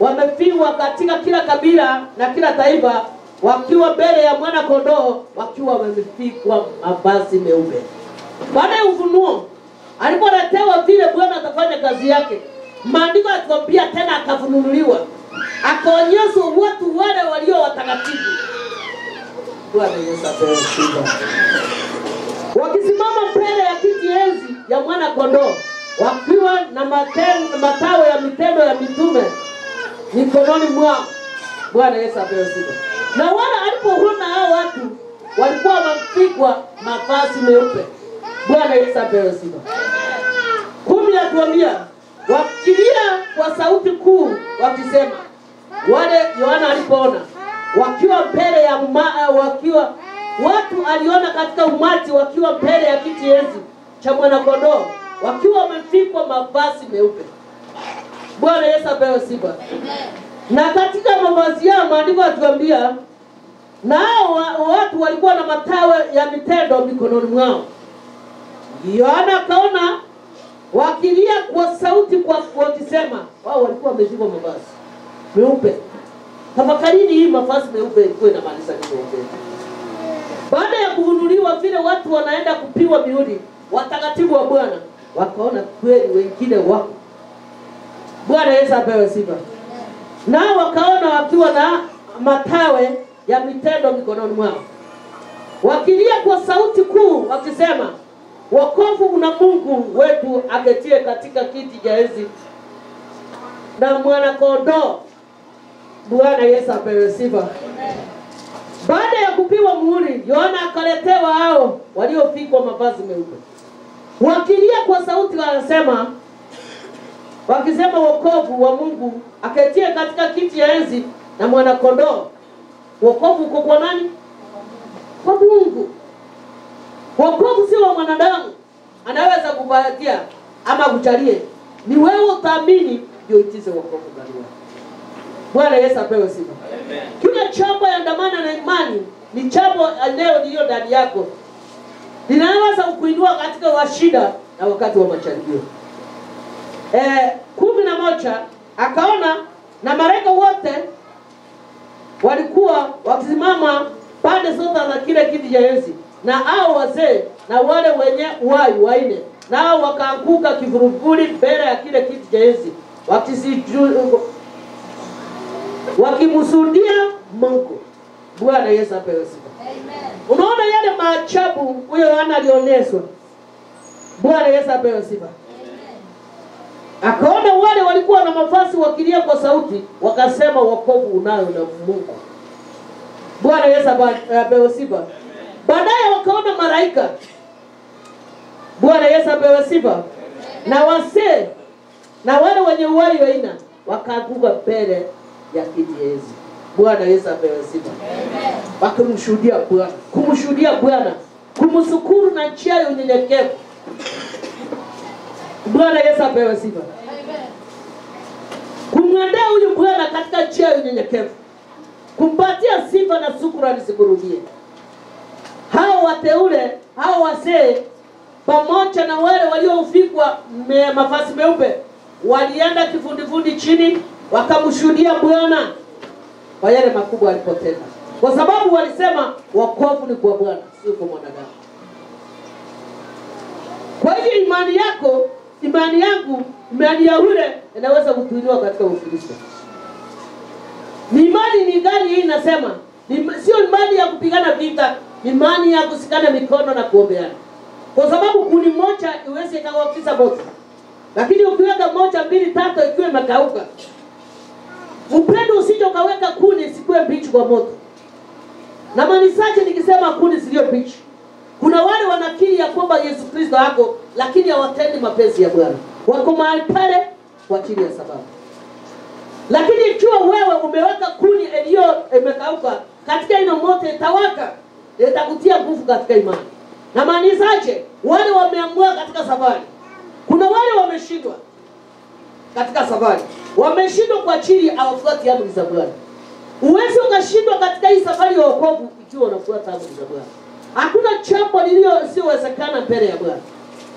wamefiwa katika kila kabila na kila taifa, wakiwa mbele ya mwana kondoo, wakiwa wamefikwa mavazi meupe. Baada ya ufunuo, alipoletewa vile Bwana atafanya kazi yake, maandiko yatuambia tena akafunuliwa, akaonyeshwa watu wale walio watakatifu. Bwana Yesu apewe sifa. Wakisimama mbele ya kiti enzi ya mwana kondoo, wakiwa na matawe ya mitendo ya mitume mikononi mwao. Bwana Yesu apewe sifa. Na wale alipoona hao watu walikuwa wamefikwa mavazi meupe. Bwana Yesu apewe sifa. 10 atuambia, wakilia kwa sauti kuu wakisema, wale Yohana alipoona wakiwa mbele ya watu aliona katika umati wakiwa mbele ya kiti enzi cha mwana kondoo, wakiwa wamefikwa mavazi meupe. Bwana Yesu apewe sifa. Na katika mavazi yao maandiko yatuambia, nao watu walikuwa na matawe ya mitendo mikononi mwao. Yohana akaona wakilia kwa sauti wakisema, wao walikuwa wamevikwa mavazi meupe. Tafakarini hii mavazi meupe ilikuwa inamaanisha nini? Baada ya kufunuliwa vile watu wanaenda kupiwa mihuri, watakatifu wa Bwana wakaona kweli wengine wako. Bwana Yesu apewe sifa. Nao wakaona wakiwa na matawe ya mitendo mikononi mwao, wakilia kwa sauti kuu wakisema, wokovu una Mungu wetu aketie katika kiti cha enzi na mwana kondoo. Bwana Yesu apewe sifa. Baada ya kupiwa muhuri, Yohana akaletewa hao waliofikwa mavazi meupe, wakilia kwa sauti wakisema, wokovu wa Mungu aketie katika kiti ya enzi na mwana kondoo. Wokovu uko kwa nani? Kwa Mungu. Wokovu si wa mwanadamu anaweza kupatia ama kuchalie. Ni wewe utaamini ndio itize wokovu ndani yako. Bwana Yesu apewe sifa. Amen. Kila jambo yaandamana na imani ni jambo leo ndio ndani yako, linaweza kukuinua katika washida na wakati wa machanio. 11 akaona na malaika wote walikuwa wakisimama pande zote za kile kiti cha enzi, na hao wazee na wale wenye uhai wanne, nao wakaanguka kivuruvuri mbele ya kile kiti cha enzi, wakimsujudia Mungu. Bwana Yesu apewe sifa. Amen. Unaona yale maajabu huyo Yohana alionyeshwa. Bwana Yesu apewe sifa. Amen. Akaona wale walikuwa na mavazi wakilia kwa sauti, wakasema, wokovu unayo na Mungu. Bwana Yesu apewe sifa. Baadaye wakaona malaika. Bwana Yesu apewe sifa. Na wazee na wale wenye uhai waina wakaanguka mbele ya kiti enzi. Bwana Yesu apewe sifa. Amen. Wakamshuhudia Bwana, kumshuhudia Bwana, kumshukuru na njia ya unyenyekevu. Bwana Yesu apewe sifa. Amen. Kumwendea huyu Bwana katika njia ya unyenyekevu, kumpatia sifa na shukrani zikurudie. Hao wateule, hao wazee pamoja na wale waliofikwa mavazi meupe walienda kifundifundi chini, wakamshuhudia Bwana kwa yale makubwa alipotenda, kwa sababu walisema wokovu ni kwa Bwana, sio kwa mwanadamu. Kwa hiyo imani yako, imani yangu, imani ya yule inaweza kutuinua katika Ukristo. Ni imani ni gani hii inasema? Sio imani ya kupigana vita, imani ya kusikana mikono na kuombeana. Kwa sababu kuni moja iweze ikawafisa moto, lakini ukiweka 1, 2, 3 ikiwa imekauka, Mpendo, usije ukaweka kuni sikuwe mbichi kwa moto. Na manisaje nikisema kuni sio mbichi? Kuna wale wanakiri ya kwamba Yesu Kristo hako, lakini hawatendi mapenzi ya Bwana. Wako mahali pale kwa ajili ya sababu. Lakini ikiwa wewe umeweka kuni iliyo imekauka, katika ino moto itawaka, itakutia nguvu katika imani. Na manisaje wale wameamua katika safari. Kuna wale wameshindwa katika safari. Wameshindwa kwa ajili hawafuati amri za Bwana. Uwezi ukashindwa katika hii safari ya wokovu ikiwa unafuata amri za Bwana. Hakuna jambo lililowezekana mbele ya Bwana.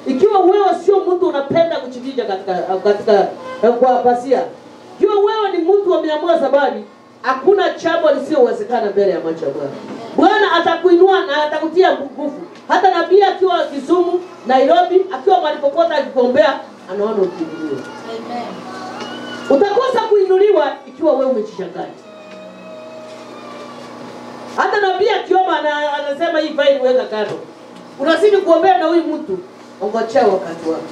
Ikiwa wewe sio mtu unapenda kujificha katika kwa pasia. Ikiwa wewe ni mtu umeamua safari, hakuna jambo lisilowezekana mbele ya macho ya Bwana. Bwana atakuinua na atakutia nguvu. Hata nabii akiwa Kisumu, Nairobi, akiwa mahali popote akikombea, anaona ukiinuliwa. Amen. Utakosa kuinuliwa ikiwa wewe umejichanganya. Hata nabii akiomba anasema hii faili weka kando. Unazidi kuombea na huyu mtu, ongojea wakati wake.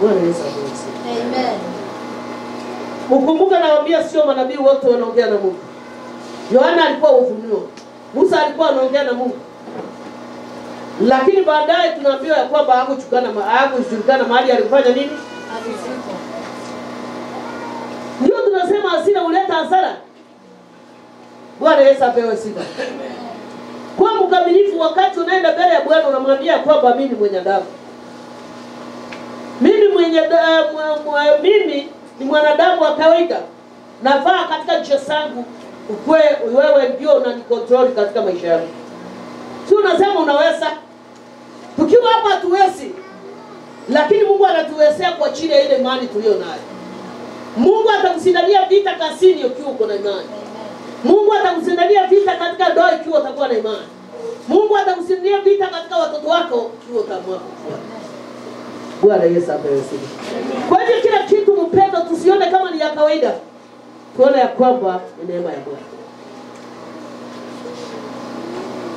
Bwana Yesu asifiwe. Amen. Mkumbuka nawaambia sio manabii wote wanaongea na Mungu. Yohana alikuwa ufunuo. Musa alikuwa anaongea na Mungu. Lakini baadaye tunaambiwa ya kwamba hakujulikana mahali alifanya nini? Alizikwa. Ndio tunasema hasira huleta hasara. Bwana Yesu apewe sifa. Kwa mkamilifu wakati unaenda mbele ya Bwana unamwambia kwamba mimi mwenye damu. Mimi ni mwanadamu wa kawaida. Nafaa katika njia zangu wewe ndio unanikontrol katika maisha yangu. Si unasema unaweza? Tukiwa hapa hatuwezi. Lakini Mungu anatuwezea kwa ajili ya ile imani tulio nayo. Mungu atakushindia vita kazini ukiwa uko na imani. Mungu atakushindia vita katika ndoa ikiwa utakuwa na imani. Mungu atakushindia vita katika watoto wako ikiwa utaamua kufuata. Bwana Yesu apewe sifa. Kwa hivyo kila kitu mpendo tusione kama ni ya kawaida. Tuone ya kwamba ni neema ya Bwana.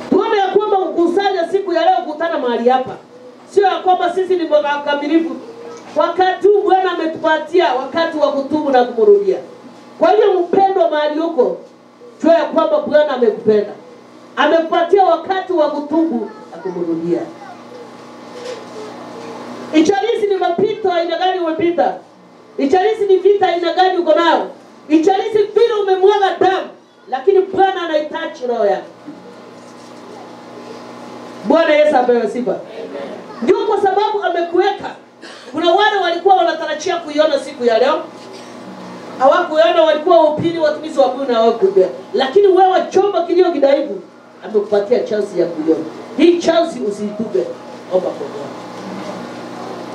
Tuone ya kwamba ukusanya siku ya leo kukutana mahali hapa. Sio ya kwamba sisi ni wakamilifu. Wakati Bwana ametupatia wakati wa kutubu na kumrudia. Kwa hiyo mpendo mahali huko, jua ya kwamba Bwana amekupenda. Amekupatia wakati wa kutubu na kumrudia. Ichalizi ni mapito aina gani umepita? Ichalizi ni vita aina gani uko nayo? Ichalizi vile umemwaga damu, lakini Bwana anahitaji roho yako. Bwana Yesu apewe sifa. Ndio kwa sababu amekuweka. Kuna wale walikuwa wanatarajia kuiona siku ya leo. Hawakuona, walikuwa upili watumishi wa Bwana hawakujua. Lakini wewe chombo kilio kidaifu amekupatia chance ya kuiona. Hii chance usitupe. Omba kwa Bwana.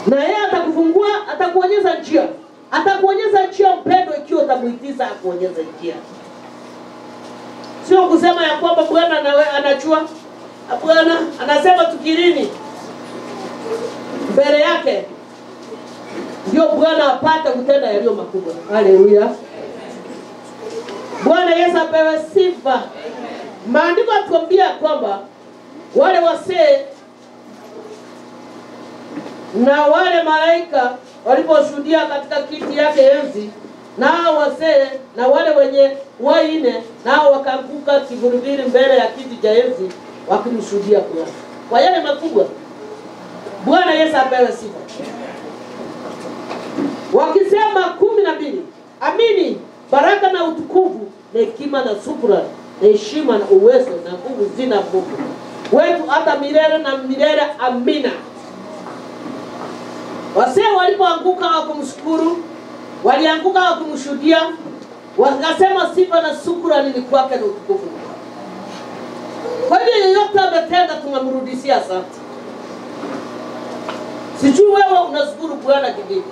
Na yeye atakufungua, atakuonyesha njia. Atakuonyesha njia mpendo ikiwa utamuitiza akuonyesha njia. Sio kusema ya kwamba Bwana anajua. Bwana anasema tukirini mbele yake ndio Bwana apate kutenda yaliyo makubwa. Haleluya. Bwana Yesu apewe sifa. Maandiko yatuambia kwamba wale wasee na wale malaika waliposhuhudia katika kiti yake enzi, nao wasee na wale wenye waine nao wakaanguka kivulivuli mbele ya kiti cha enzi wakimshuhudia Bwana. Kwa yale makubwa. Bwana Yesu apewe sifa. Wakisema 12, amini, baraka na utukufu na hekima na shukrani na heshima na uwezo na nguvu zina Mungu wetu hata milele na milele. Amina. Wasee walipoanguka wakumshukuru, walianguka wakumshuhudia, wakasema sifa na shukrani ni kwake na utukufu. Kwa hiyo yeyote ametenda tunamrudishia asante. Sijui wewe unashukuru Bwana kivipi?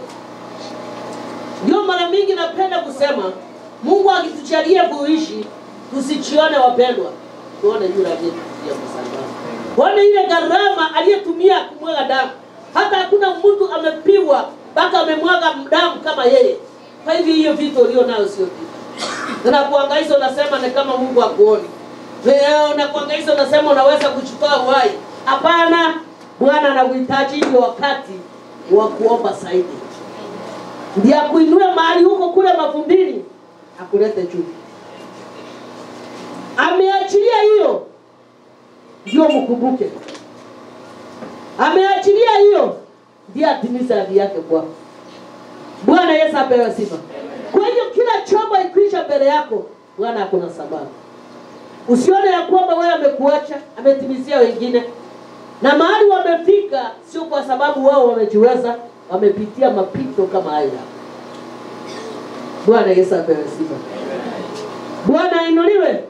Ndio mara mingi napenda kusema Mungu akitujalia kuishi tusichione wapendwa. Tuone yule aliyetutia msalaba. Tuone ile gharama aliyetumia kumwaga damu. Hata hakuna mtu amepigwa mpaka amemwaga damu kama yeye. Kwa hivyo hiyo vitu ulio nayo sio kitu. Na kuhangaika unasema ni kama Mungu akuoni. Wewe unakuhangaika unasema unaweza kuchukua uhai. Hapana, Bwana anakuhitaji hiyo wakati wa kuomba zaidi. ndiye akuinue mahali huko kule mavumbini akulete juu. Ameachilia hiyo ndio mkumbuke. Ameachilia hiyo ndiye atimize ahadi yake kwako. Bwana Yesu apewe sifa. Kwa hiyo kila chombo ikisha mbele yako, Bwana hakuna sababu. Usione ya kwamba wewe amekuacha, ametimizia wengine. Na mahali wamefika sio kwa sababu wao wamejiweza, wamepitia mapito kama haya. Bwana Yesu apewe sifa. Bwana ainuliwe.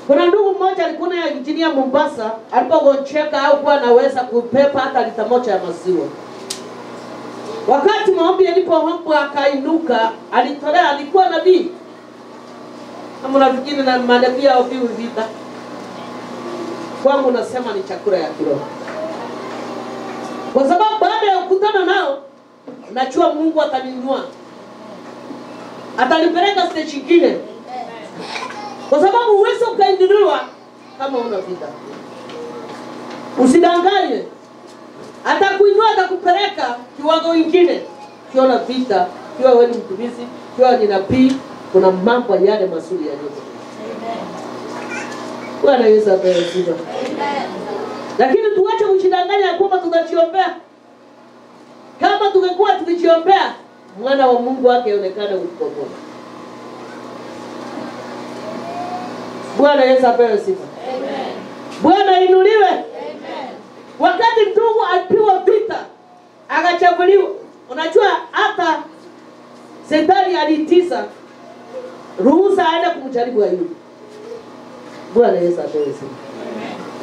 Kuna ndugu mmoja alikuwa ya injinia Mombasa, alipogonjeka au kuwa anaweza kupepa hata lita moja ya maziwa. Wakati maombi yalipoomba akainuka, alitolea, alikuwa nabii. Kama nafikiri na manabii au vita. Kwangu nasema ni chakula ya kiroho. Kwa sababu baada ya kukutana nao, najua Mungu ataninua. Atanipeleka stage nyingine. Kwa sababu uwezo ukainuliwa kama una vita. Usidanganye. Atakuinua, atakupeleka kiwango kingine. Kiona vita, kiwa wewe ni mtumishi, kiwa ni nabii, kuna mambo yale mazuri yaliyo. Bwana Yesu apewe sifa. Lakini tuache kujidanganya kwamba tunajiombea. Kama tungekuwa tukijiombea, mwana wa Mungu wake aonekane ukombozi. Bwana Yesu apewe sifa. Amen. Bwana inuliwe. Amen. Wakati ndugu alipiwa vita, akachaguliwa. Unajua hata Shetani alitisa ruhusa aende kumjaribu Ayubu. Bwana Yesu apewe sifa.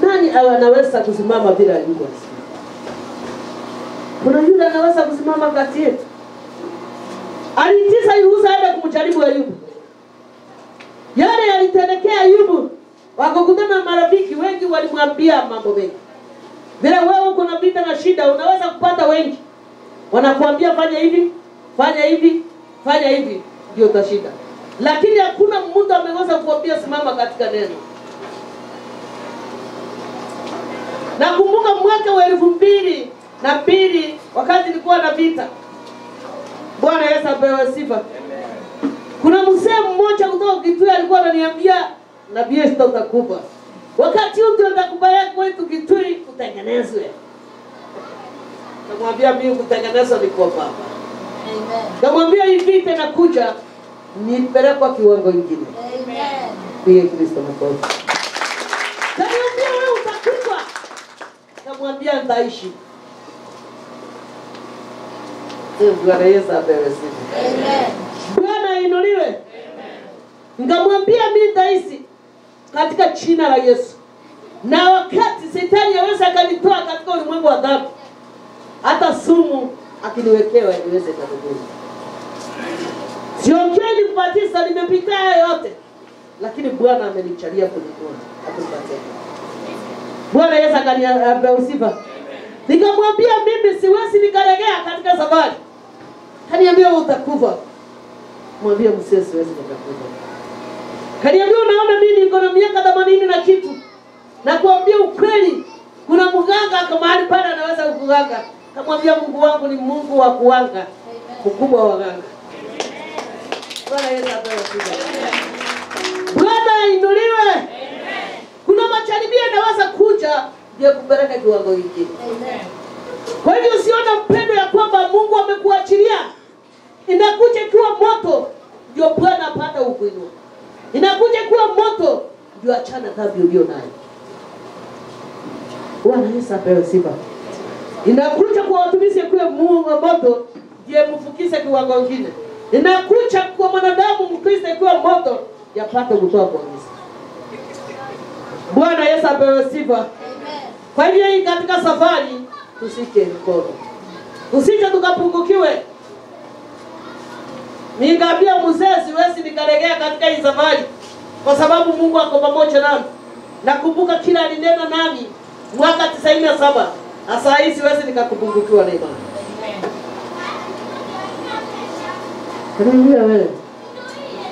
Nani anaweza kusimama bila Ayubu? Kuna yule anaweza kusimama kati yetu? Alitisa ruhusa aende kumjaribu Ayubu. Yale yalitendekea Ayubu, wakakutana marafiki wengi walimwambia mambo mengi. Vile wewe uko na vita na shida, unaweza kupata wengi. Wanakuambia fanya hivi, fanya hivi, fanya hivi, ndio utashinda. Lakini hakuna mtu ameweza kuambia simama katika neno. Nakumbuka mwaka wa 2002 wakati nilikuwa na vita. Bwana Yesu apewe sifa. Kuna mzee mmoja kutoka Kitui alikuwa ananiambia nabii Esther utakufa. Wakati huu ndio utakubali kwetu Kitui kutengenezwe. Namwambia mimi kutengenezwa ni kwa baba. Amen. Namwambia hii vita inakuja nipelekwa kiwango kingine. Amen. Pia Kristo makofi. Namwambia wewe utakufa. Namwambia nitaishi. Bwana Yesu apewe sifa. Amen. Bwana inuliwe. Amen. Nikamwambia mimi nitaishi katika jina la Yesu. Na wakati Shetani yaweza kanitoa katika ulimwengu wa dhambi, hata sumu akiniwekewa iweze kudhuru. Siongei kupatisa, nimepita haya yote, lakini Bwana amenichalia kunitoa atupatie. Bwana Yesu akaniambia sifa. Nikamwambia mimi siwezi nikaregea katika safari. Kaniambia utakufa. Mwambie msee siwezi nikakufa. Kaniambia unaona mimi niko na miaka 80 na kitu. Na kuambia ukweli, kuna mganga kama mahali pale anaweza kuganga. Kamwambia Mungu wangu ni Mungu wa kuanga. Mkubwa wa waganga. Bwana Yesu apewe sifa. Bwana inuliwe. Amen. Kuna majaribio yanaweza kuja ndio kupeleka kiwango hiki. Amen. Kwa hivyo usiona mpendo ya kwamba Mungu amekuachilia. Inakuja kuwa moto ndio Bwana apata ukuinua. Inakuja kuwa moto ndio achana dhambi ulio nayo. Bwana Yesu apewe sifa. Inakuja kwa watumishi kuwa moto ndio mfukishe kiwango kingine. Inakuja kwa mwanadamu Mkristo kuwa moto yapate kutoa kwa Yesu. Bwana Yesu apewe sifa. Amen. Kwa hivyo hii katika safari tusike mkono. Tusije tukapungukiwe. Ningambia mzee siwezi nikaregea katika hii safari kwa sababu Mungu ako pamoja nami. Nakumbuka kila alinena nami mwaka 97. Sasa hii siwezi nikakupungukiwa na imani. Kaniambia wewe.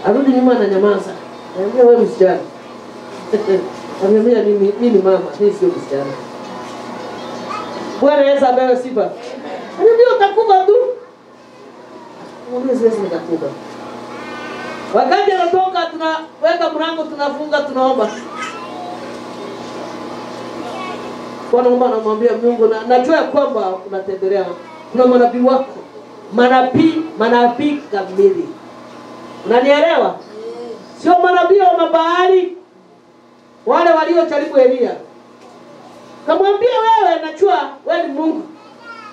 Arudi nyuma na nyamaza. Kaniambia wewe msichana. Kaniambia mimi mama, mimi sio msichana. Bwana Yesu apewe sifa. Kaniambia utakufa tu. Mwambie siwezi nikafunga. Wakati anatoka tunaweka mlango, tunafunga, tunaomba. Kwa naomba namwambia Mungu, na najua kwamba unatembelea. Kuna manabii wako. Manabii kamili. Unanielewa? Sio manabii wa mabahari wale waliojaribu Elia. Kamwambia wewe, najua wewe ni Mungu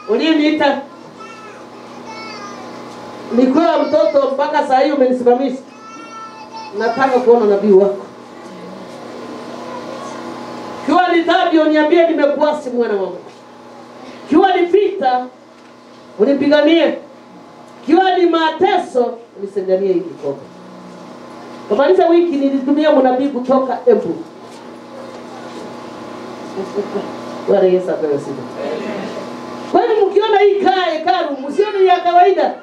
uliyeniita nikuwa mtoto mpaka saa hii umenisimamisha. Nataka kuona nabii wako. Kiwa ni tabio niambie nimekuasi mwana wangu. Kiwa ni vita unipiganie. Kiwa ni mateso unisenganie hiki kikombe. Kumaliza wiki nilitumia mnabii kutoka Embu. Bwana Yesu apewe sifa. Kwa hiyo mkiona hii hekalu msione ni ya kawaida.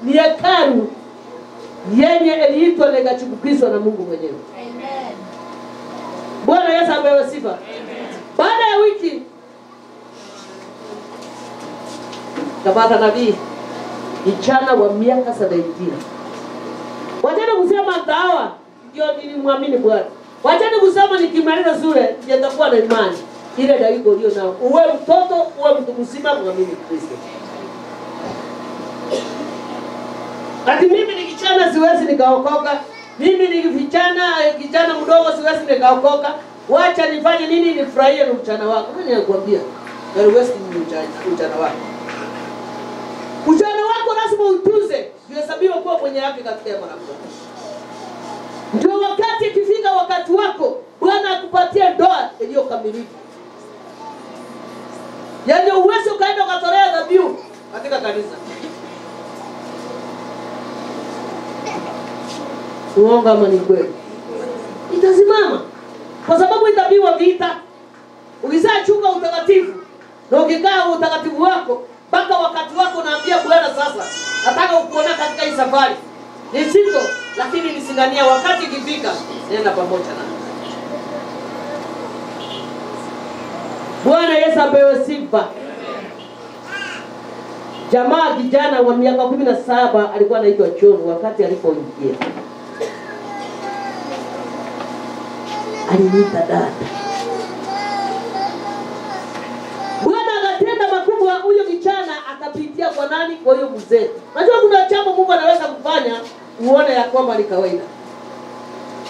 Ni hekalu yenye iliitwa legachukizwa na Mungu mwenyewe. Amen. Bwana Yesu apewe sifa. Amen. Baada ya wiki kapata nabii kijana wa miaka 70. Wachana kusema dawa ndio nilimwamini Bwana. Wachana kusema nikimaliza shule nitakuwa na imani. Ile Daudi ndio nao. Uwe mtoto, uwe mtu mzima, muamini Kristo. Ati mimi ni kijana siwezi nikaokoka. Mimi ni kijana mdogo siwezi nikaokoka. Wacha nifanye nini nifurahie na mchana wako. Nani anakuambia? Haiwezi ni mchana wako. Mchana wako lazima utuze. Uhesabiwe kuwa mwenye haki katika mwanadamu. Ndio wakati ikifika wakati wako, Bwana akupatie ndoa iliyokamilika. Yaani uwezo kaenda ukatolea dhabihu katika kanisa. Uongo ama ni kweli? Itasimama. Kwa sababu itabiwa vita. Ukishachunga utakatifu na ukikaa utakatifu wako mpaka wakati wako naambia Bwana sasa nataka ukuona katika hii safari. Ni sito lakini nisingania wakati ikifika nenda pamoja na. Bwana Yesu apewe sifa. Jamaa kijana wa miaka 17 alikuwa anaitwa John wakati alipoingia. Aliniita dada. Bwana akatenda makubwa, huyo kijana akapitia kwa nani? Kwa huyo mzee. Unajua kuna jambo Mungu anaweza kufanya uone ya kwamba ni kawaida.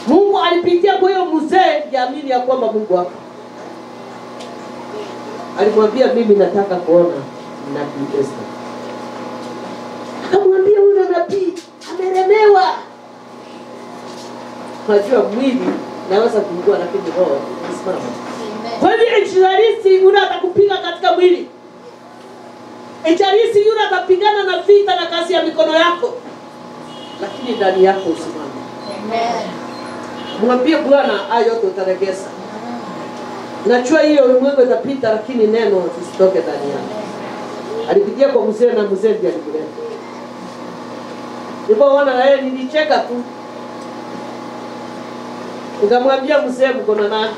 Mungu alipitia kwa huyo mzee yaamini ya kwamba Mungu wako. Alimwambia mimi nataka kuona nabii Esther. Akamwambia huyo nabii amelemewa. Unajua mwili naweza kuugua lakini roho isimama. Kwa hiyo injilisti yule atakupiga katika mwili. Injilisti yule atapigana na vita na kazi ya mikono yako. Lakini ndani yako usimame. Amen. Mwambie Bwana hayo yote utaregeza. Najua hiyo ulimwengu itapita lakini neno lisitoke ndani yako. Alipitia kwa mzee na mzee ndiye alikuleta. Nilipoona na yeye nilicheka tu. Nikamwambia mzee mkono na hai,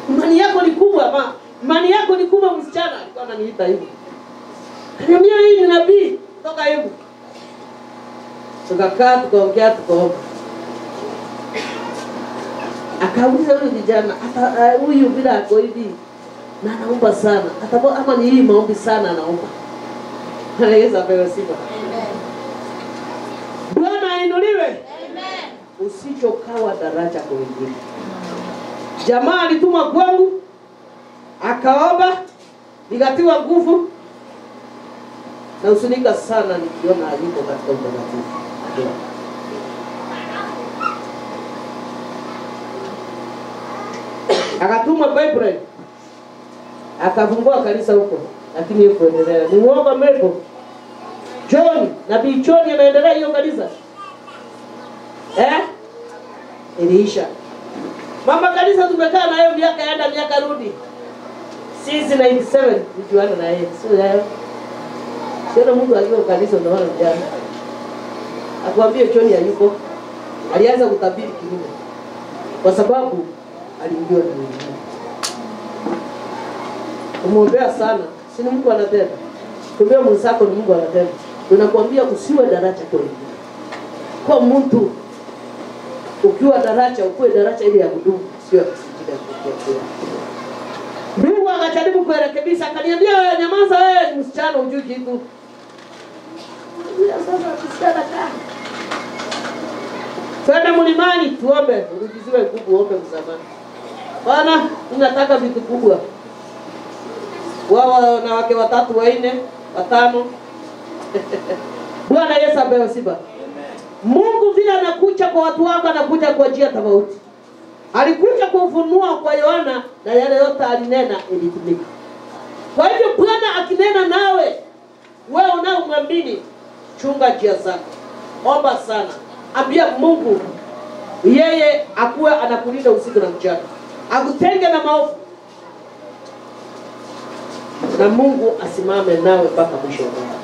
imani yako ni kubwa ma. Imani yako ni kubwa msichana. Alikuwa ananiita hivi. Kaniambia hii ni nabii toka hebu. Tukakaa tukaongea tukaomba. Akauliza huyu kijana hata huyu bila ako hivi na anaomba sana. Hata ama ni hii maombi sana anaomba. Yesu apewe sifa. Amen. Bwana ainuliwe. Amen. Usichokawa daraja kwa wengine. Jamaa alituma kwangu akaomba nikatiwa nguvu na usinika sana nikiona alipo katika utakatifu. Akatuma Bible. Akafungua kanisa huko lakini yuko endelea. Ni muomba Mungu. John, nabii John anaendelea hiyo kanisa. Iliisha. Mama kanisa tumekaa na yeye miaka yaenda miaka rudi. Sisi 97 tujuana na yeye. Sio yeye. Sio Mungu aliyo kanisa unaona mjana. Akwambie John hayuko. Alianza kutabiri kinyume. Kwa sababu alijua ni nini. Kumwombea sana. Si Mungu anatenda. Kumbea mwenzako ni Mungu anatenda. Tunakwambia usiwe daraja kwa wengine. Kwa mtu ukiwa daraja, ukuwe daraja ile ya kudumu, sio kusijida kukuwa. Mungu akajaribu kurekebisha, akaniambia wewe nyamaza, wewe ni msichana hujui kitu. Sasa tusiana kaa. Twende mlimani tuombe, urudiziwe nguvu, ombe msamaha. Bwana, ninataka vitu kubwa. Wao na wake 3, 4, 5. Bwana Yesu apewe sifa. Mungu vile anakuja kwa watu wake, anakuja kwa njia tofauti. Alikuja kufunua kwa Yohana na yale yote alinena ilitimika. Kwa hivyo Bwana akinena nawe, wewe unaomwamini, chunga njia zako. Omba sana. Ambia Mungu yeye akuwe anakulinda usiku na mchana. Akutenge na maovu. Na Mungu asimame nawe mpaka mwisho wa mwaka.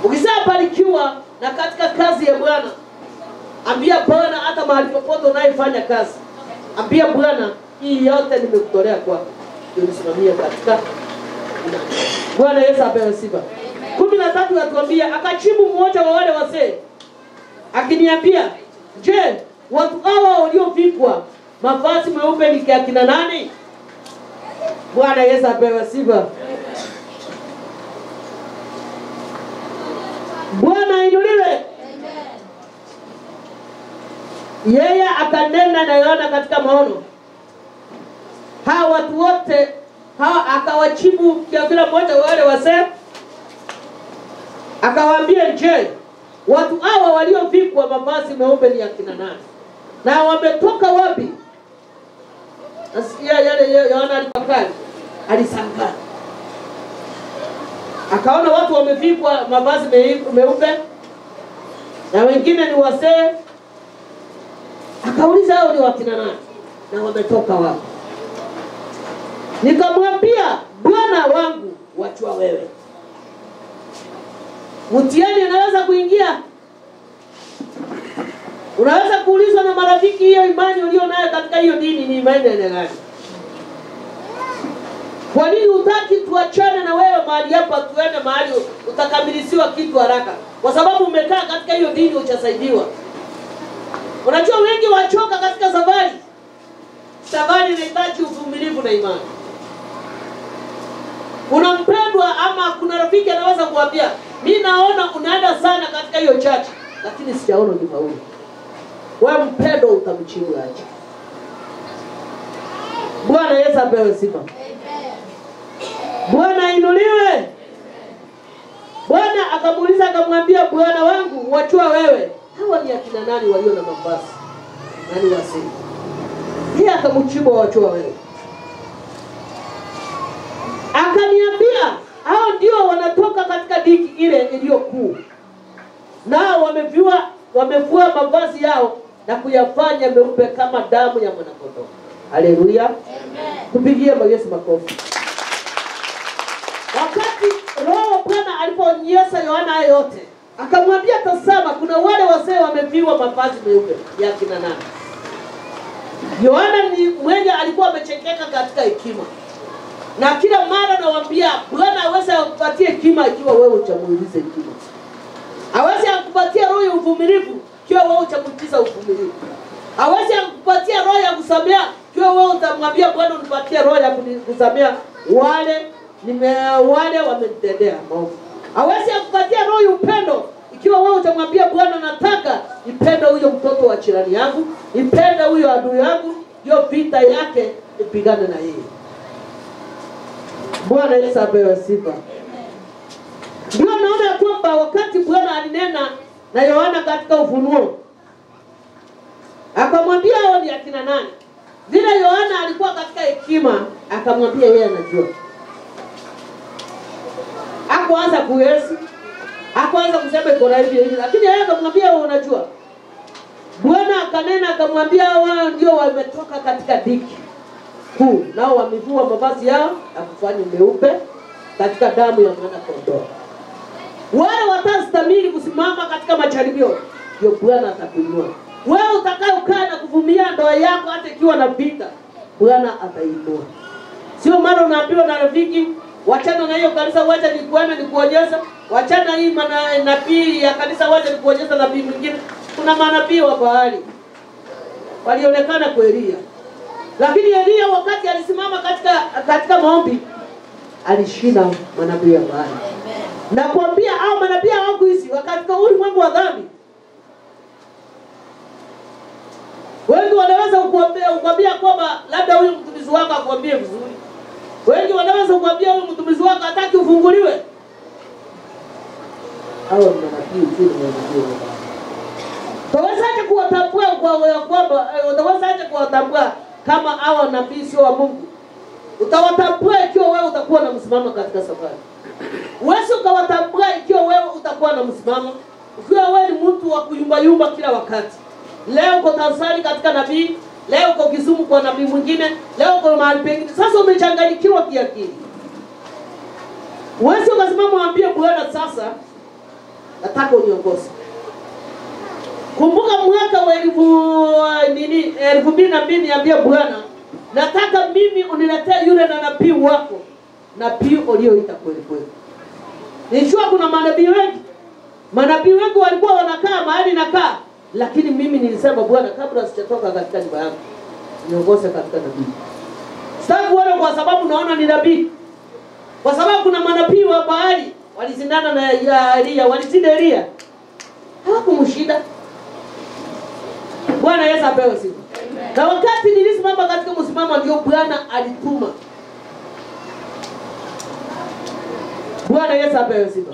Ukishabarikiwa na katika kazi ya Bwana, ambia Bwana hata mahali popote unayefanya kazi, ambia Bwana hii yote nimekutolea kwako. Unisimamie katika Bwana Yesu apewe sifa. 13 yatuambia, akajibu mmoja wa wale wazee akiniambia, je, watu hawa waliovikwa mavazi meupe ni kina nani? Bwana Yesu apewe sifa. Bwana inuliwe. Yeye akanena na Yohana katika maono. Hawa watu wote hawa akawajibu kila mmoja wale wazee akawaambia, je, watu hawa waliovikwa mavazi meupe ni akina nani? Na wametoka wapi? Nasikia yale Yohana alipakali alishangaa. Akaona watu wamevikwa mavazi meupe na wengine ni wazee. Akauliza hao ni wakina nani na wametoka wapi? Nikamwambia, Bwana wangu, wachua wewe. Mtihani anaweza kuingia. Unaweza kuulizwa na marafiki, hiyo imani ulio nayo katika hiyo dini ni imani ya gani? Kwa nini hutaki tuachane na wewe mahali hapa tuende mahali utakamilisiwa kitu haraka? Kwa sababu umekaa katika hiyo dini uchasaidiwa. Unajua wengi wachoka katika safari. Safari inahitaji uvumilivu na imani. Unampendwa ama kuna rafiki anaweza kuambia, mimi naona unaenda sana katika hiyo church, lakini sijaona ni faulu. Wewe mpendo utamchimu aje? Bwana Yesu apewe sifa. Bwana inuliwe. Bwana akamuuliza akamwambia, Bwana wangu, wachua wewe, hawa ni akina nani walio na mavazi? Nani wasi? Yeye akamjibu, wachua wewe. Akaniambia, hao ndio wanatoka katika diki ile iliyokuu. Nao wamevua mavazi yao na kuyafanya meupe kama damu ya mwanakondoo. Haleluya. Amen. Tupigie Yesu makofi. Wakati Roho Bwana alipoonyesha Yohana yote, akamwambia, tazama kuna wale wazee wameviwa mavazi meupe ya kina nani? Yohana ni mwenye alikuwa amechekeka katika hekima. Na kila mara nawaambia, Bwana hawezi kukupatia hekima ikiwa wewe utamuuliza hekima. Hawezi kukupatia roho ya uvumilivu ikiwa wewe utamtiza uvumilivu. Hawezi kukupatia roho ya kusamea ikiwa wewe utamwambia Bwana unipatie roho ya kusamea wale wamenitendea maovu. Hawezi kukupatia roho ya upendo ikiwa wewe utamwambia Bwana nataka nipende huyo mtoto wa jirani yangu, nipende huyo adui yangu, hiyo vita yake ipigane na yeye. Bwana Yesu apewe sifa. Ndio naona kwamba wakati Bwana alinena na Yohana katika ufunuo, akamwambia hao ni akina nani? Vile Yohana alikuwa katika hekima, akamwambia yeye anajua. Hakuanza kuhesi, hakuanza kusema iko hivi, lakini yeye akamwambia wewe unajua. Bwana akanena akamwambia wao ndio wametoka katika diki kuu, nao wamevua mavazi yao na kufanya meupe katika damu ya mwana kondoo. Wale watastamili kusimama katika majaribio, ndio Bwana atakuinua. Wewe utakaokaa na kuvumilia ndoa yako hata ikiwa na vita, Bwana atainua. Sio maana unaambiwa na rafiki wachana na hiyo kanisa, wacha nikuone nikuonyesha. Wachana hii nabii ya kanisa, wacha nikuonyesha nabii mwingine. Kuna manabii wa Baali walionekana kwa Elia, lakini Elia wakati alisimama katika maombi alishinda manabii wa Baali. Na kuambia hao manabii hawakuishi katika ulimwengu wa dhambi. Wengi wanaweza kukuambia kwamba labda huyu mtumishi wako akwambie vizuri. Wengi wanaweza kukuambia huyu mtumishi wako hataki ufunguliwe. Hao ni manabii tu ndio. Tawezaje kuwatambua utawezaje kuwatambua kama hao nabii sio wa Mungu? Utawatambua ikiwa wewe utakuwa na msimamo katika safari. Wewe ukawatambua ikiwa wewe utakuwa na msimamo. Ukiwa wewe ni mtu wa kuyumba kila wakati. Leo uko Tanzania katika nabii, leo uko Kisumu kwa nabii mwingine, leo uko mahali pengine. Sasa umechanganyikiwa kiakili. Wewe ukasimama mwambie Bwana, sasa nataka uniongoze. Kumbuka mwaka wa 2002 niambia Bwana, nataka mimi uniletee yule na nabii wako, nabii ulioita kweli kweli. Nijua kuna manabii wengi. Manabii wengi walikuwa wanakaa mahali nakaa, lakini mimi nilisema Bwana, kabla sijatoka katika nyumba yangu, niongoze katika nabii. Sitaki Bwana kwa sababu naona ni nabii. Kwa sababu kuna manabii wa Baali walizindana na Elia, walishinda Elia. Hawakumshinda. Bwana Yesu apewe sifa. Na wakati nilisimama katika msimamo ndio Bwana alituma. Bwana Yesu apewe sifa.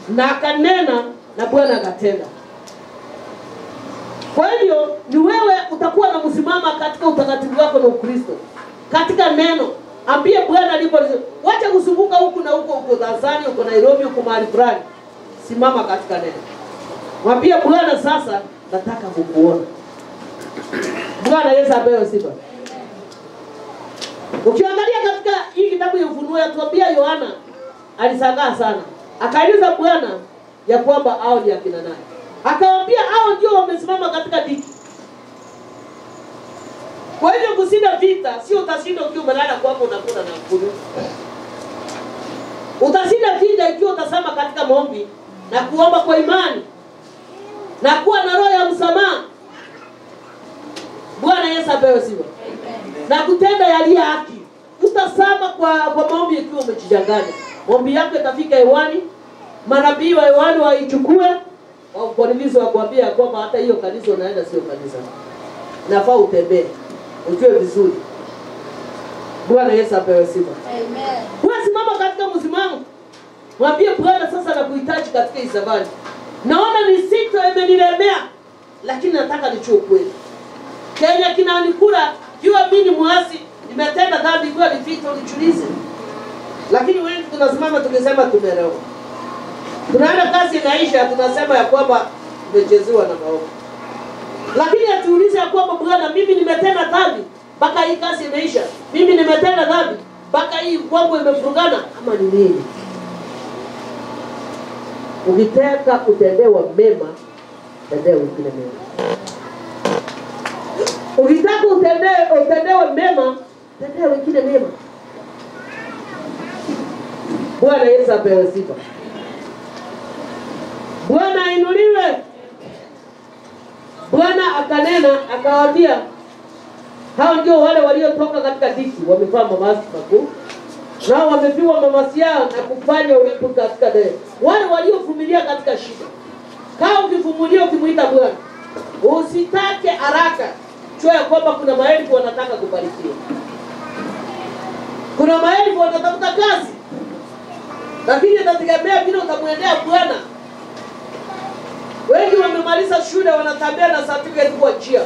Na akanena na Bwana akatenda. Kwa hivyo ni wewe utakuwa na msimamo katika utakatifu wako na Ukristo. Katika neno, ambie Bwana alipo, wacha kuzunguka huku na huko, uko Tanzania, uko Nairobi, uko mahali fulani. Simama katika neno. Mwambie Bwana, sasa nataka kukuona. Bwana Yesu apewe sifa. Ukiangalia katika hii kitabu ya Ufunuo yatuambia Yohana alishangaa sana. Akauliza Bwana ya kwamba hao ni akina nani? Akamwambia hao ndio wamesimama katika dhiki. Kwa hivyo kushinda vita sio utashinda ukiwa umelala kwako unakula na kunywa. Utashinda vita ikiwa utasema katika maombi na kuomba kwa imani na kuwa na roho ya msamaha. Bwana Yesu apewe sifa. Na kutenda yaliyo haki. Utasema kwa maombi ikiwa umechanganya. Maombi yako itafika hewani. Manabii wa hewani waichukue. Wakueleza wakwambia kwamba hata hiyo kanisa unaenda sio kanisa. Nafaa utembee. Ujue vizuri. Bwana Yesu apewe sifa. Amen. Wewe simama katika msimamo. Mwambie Bwana, sasa nakuhitaji katika hii safari. Naona nisito imenilemea, lakini nataka nichukue kweli. Kenya kinanikula, jua mimi muasi, nimetenda dhambi kwa vita unichulize. Lakini wengi tunasimama tukisema tumeelewa. Tunaenda kazi inaisha, tunasema ya kwamba tumechezewa na maovu. Lakini atuulize ya kwamba Bwana, mimi nimetenda dhambi mpaka hii kazi imeisha. Mimi nimetenda dhambi mpaka hii kwangu imefungana, ama ni nini? Ukitaka kutendewa mema, tendea wengine mema. Ukitaka utendewe mema, tendea wengine mema. Bwana Yesu apewe sifa. Bwana ainuliwe. Bwana akanena akawaambia, hao ndio wale waliotoka katika dhiki, wamevaa mavazi makuu. Nao wamepiwa mavazi yao na kufanya ulipo katika deni. Wale waliovumilia katika shida. Kama ukivumilia ukimuita Bwana, usitake haraka. Jua kwamba kuna maelfu wanataka kubarikiwa. Kuna maelfu wanatafuta kazi. Lakini itategemea vile utamwendea Bwana. Wengi wamemaliza shule wanatembea na certificate kwa njia.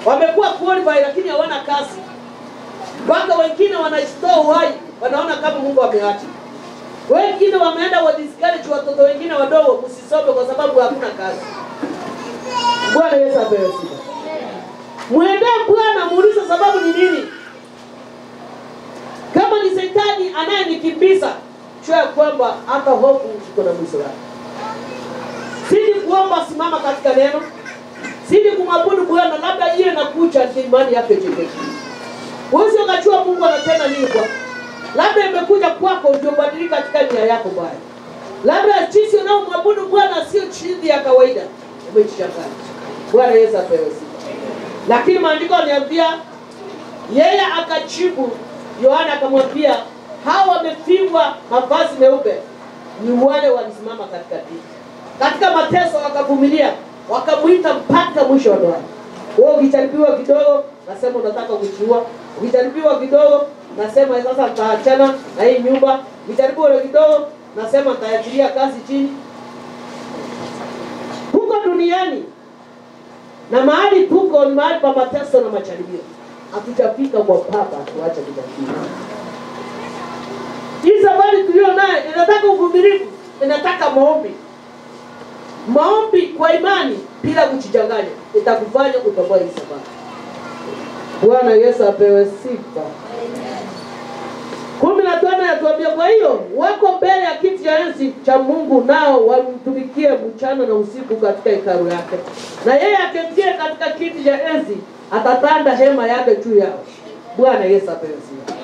Wamekuwa qualified lakini hawana kazi. Mpaka wengine wanashitoa uhai, wanaona kama Mungu ameacha. Wengine wameenda wa discourage watoto wengine wadogo msisome kwa sababu hakuna kazi. Bwana Yesu apewe sifa. Mwendee Bwana muulize sababu ni nini? Kama ni shetani anayenikimbiza, jua kwamba hata hofu iko na mwisho wake. Sidi kuomba, simama katika neno. Sidi kumwabudu Bwana, labda ile inakuja imani yake jepesi. Wewe unajua Mungu anatenda nini kwa? Labda imekuja kwako ndio badilika katika nia yako baya. Labda sisi unaomwabudu Bwana sio chini ya kawaida. Umechanganya. Bwana Yesu apewe sifa. Lakini maandiko yaniambia yeye akajibu, Yohana akamwambia hao wamefungwa mavazi meupe ni wale walisimama katika dini. Katika mateso wakavumilia, wakamuita mpaka mwisho wa ndoa. Wewe ukijaribiwa kidogo, nasema unataka kujiua. Ukijaribiwa kidogo, nasema sasa nitaachana na hii nyumba. Ukijaribiwa kidogo, nasema nitaachilia kazi chini. Huko duniani na mahali tuko ni mahali pa mateso na majaribio. Hatujafika kwa Baba tuache kujaribiwa. Hii safari tulio nayo inataka uvumilivu, inataka maombi. Maombi kwa imani bila kujichanganya itakufanya utoboe hii safari. Bwana Yesu apewe sifa. 15 yatuambia kwa hiyo wako mbele ya kiti cha enzi cha Mungu nao wamtumikie mchana na usiku katika hekalu yake. Na yeye aketie katika kiti cha enzi atatanda hema yake juu yao. Bwana Yesu apewe sifa.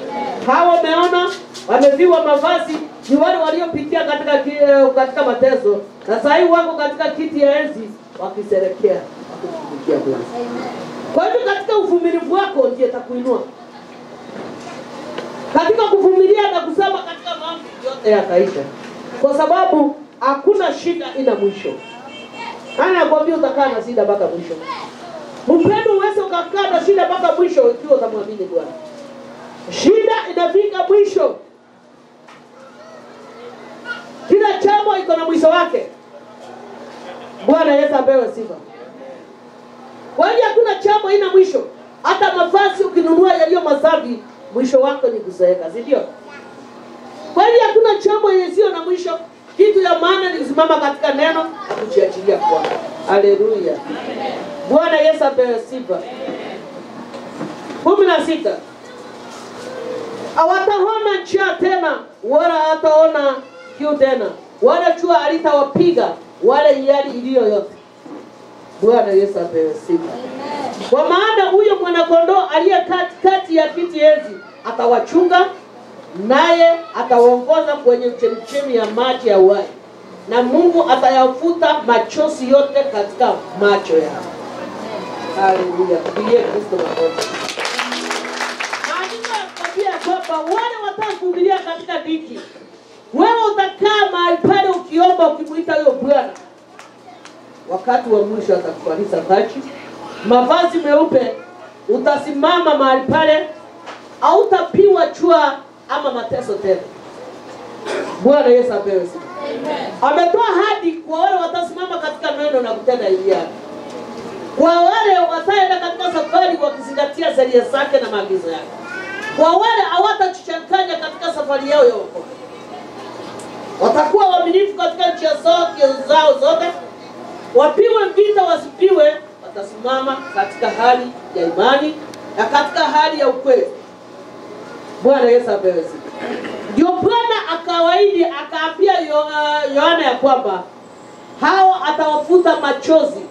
Hao wameona wameviwa mavazi ni wale waliopitia katika mateso na sasa hivi wako katika kiti ya enzi wakiserekea wakitumikia Bwana. Kwa hivyo katika uvumilivu wako ndiye atakuinua. Katika kuvumilia na kusema katika mambo yote yataisha. Kwa sababu hakuna shida ina mwisho. Hana kwambia utakaa na shida mpaka mwisho. Mpendo uweze ukakaa na shida mpaka mwisho ikiwa utamwamini Bwana. Shida inafika mwisho. Kila jambo iko na mwisho wake. Bwana Yesu apewe sifa. Kwa hiyo hakuna jambo ina mwisho. Hata mavazi ukinunua yaliyo masafi, mwisho wako ni kuzeeka, si ndio? Kwa hiyo hakuna jambo lisilo na mwisho. Kitu ya maana ni kusimama katika neno na kujiachilia Bwana. Haleluya. Bwana Yesu apewe sifa. 16. Hawataona njaa tena, wala hataona kiu tena, wala jua halitawapiga, wala yali iliyo yote. Bwana Yesu apewe sifa. Kwa maana huyo mwana-kondoo aliye katikati ya kiti enzi atawachunga, naye atawaongoza kwenye chemchemi ya maji ya uhai, na Mungu atayafuta machozi yote katika macho yao. Haleluya. Tupigie Kristo makofi. Kwamba wale watakuvumilia katika dhiki, wewe utakaa mahali pale ukiomba ukimuita huyo Bwana, wakati wa mwisho atakufanyisha taji mavazi meupe, utasimama mahali pale, hautapiwa jua ama mateso tena. Bwana Yesu apewe sifa. Ametoa ahadi kwa wale watasimama katika neno na kutenda ibada. Kwa wale wataenda katika safari wakizingatia sheria zake na maagizo yake. Kwa wale hawatajichanganya katika safari yao ya wokovu. Watakuwa waaminifu katika njia zao zote. Wapiwe vita wasipiwe, watasimama katika hali ya imani na katika hali ya ukweli. Bwana Yesu apewe sifa. Ndio Bwana akawaahidi akaambia Yohana ya kwamba hao atawafuta machozi.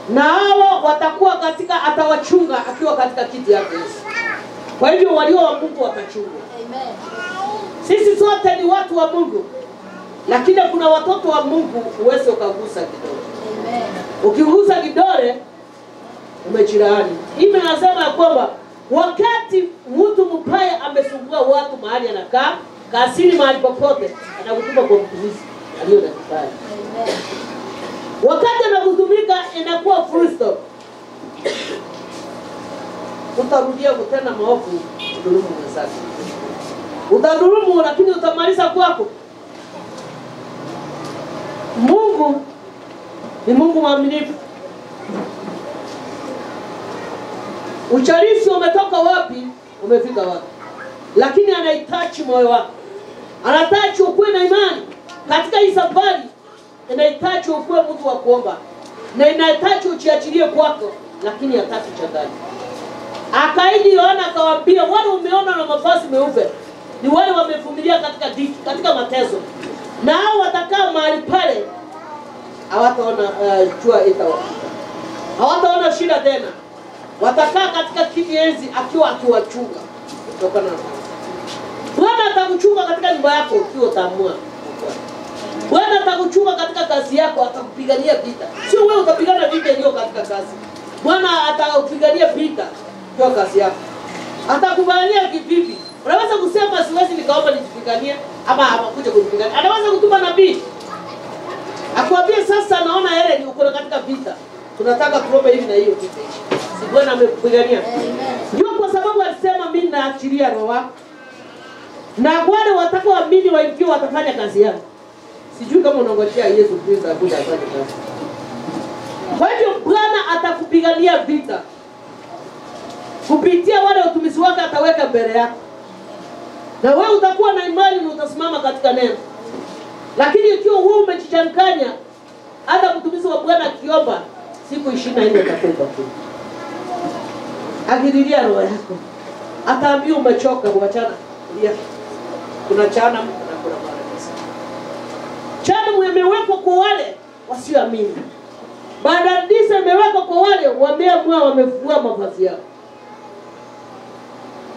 Na hao watakuwa katika atawachunga akiwa katika kiti yake. Kwa hivyo walio wa Mungu watachungwa. Amen. Sisi sote ni watu wa Mungu. Lakini kuna watoto wa Mungu uweze ukagusa kidole. Amen. Ukigusa kidole umechiraani. Hii inasema ya kwamba wakati mtu mbaya amesumbua watu mahali anakaa, kasini mahali popote, anakutuma kwa mtumishi aliyo na kibali. Amen. Wakati anakutumika inakuwa full stop. Utarudia kutenda maovu, udhulumu mwenzako. Utadhulumu lakini utamaliza kwako. Mungu ni Mungu mwaminifu. Ucharishi umetoka wapi, umefika wapi. Lakini anahitaji moyo wako. Anahitaji ukuwe na imani. Katika hii safari inahitaji ukuwe mtu wa kuomba. Na inahitaji ujiachilie kwako, lakini hataki changanya. Akaidi Yohana akawaambia wale umeona na mavazi meupe ni wale wamevumilia katika dhiki, katika mateso. Na hao watakaa mahali pale hawataona jua itawapita. Hawataona shida tena. Watakaa katika kiti enzi akiwa akiwachunga kutokana na atakuchunga katika nyumba yako ukiwa utaamua. Bwana atakuchunga katika kazi yako, atakupigania vita. Sio wewe utapigana vita hiyo katika kazi. Bwana atakupigania vita kwa kazi yako. Atakubania kivipi? Unaweza kusema siwezi nikaomba nijipiganie ama hawakuja kunipigania. Anaweza kutuma nabii. Akwambie sasa naona yeye ni uko katika vita. Tunataka tuombe hivi na hiyo vita. Si Bwana amekupigania. Ndio kwa sababu alisema mimi naachilia roho wako. Na wale watakaoamini waingie watafanya kazi yao. Sijui kama unangojea Yesu Kristo akuja afanye kazi. Kwa hivyo Bwana atakupigania vita. Kupitia wale utumishi wake ataweka mbele yako. Na wewe utakuwa na imani na utasimama katika neno. Lakini ikiwa wewe umejichanganya, hata mtumishi wa Bwana akiomba siku 24 utakufa tu. Agirilia roho yako. Ataambia umechoka kuachana. Kuna chana na kuna baraka. Chana imewekwa kwa wale wasioamini. Paradisa imewekwa kwa wale wameamua wamevua mavazi yao.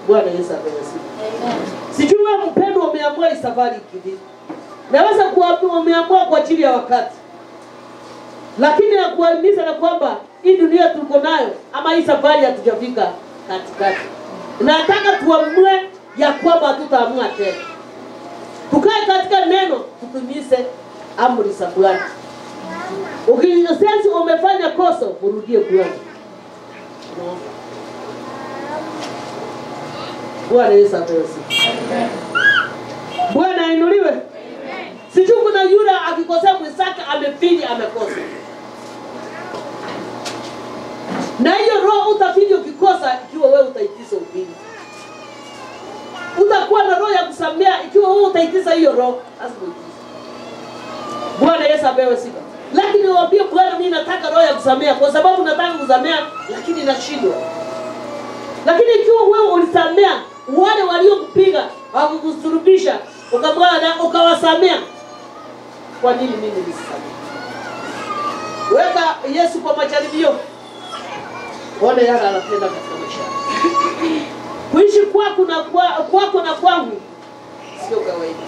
Bwana Yesu asifiwe. Amen. Sijui wewe mpendwa umeamua safari kivipi. Naweza kuambia umeamua kwa ajili ya wakati. Lakini nakuhimiza na kwamba hii dunia tuko nayo ama hii safari hatujafika katikati. Nataka tuamue ya kwamba tutaamua tena. Tukae katika neno, tutumize amri za Bwana. Ukisema umefanya kosa, urudie Bwana. Bwana Yesu asifiwe. Bwana ainuliwe. Sijui kuna yule akikosea mwenzake amefili amekosa. Na hiyo roho utafili ukikosa ikiwa wewe utaitiza upili. Utakuwa na roho ya kusamea ikiwa wewe utaitiza hiyo roho. Bwana Yesu apewe sifa. Lakini niwaambie Bwana mimi nataka roho ya kusamea kwa sababu nataka kusamea lakini nashindwa. Lakini ikiwa wewe ulisamea wale waliokupiga wakukusurubisha ukamwana ukawasamea, kwa nini mimi nisisamee? Weka Yesu kwa majaribio. Bwana yeye anapenda katika maisha. Kuishi kwako na kwangu sio kawaida.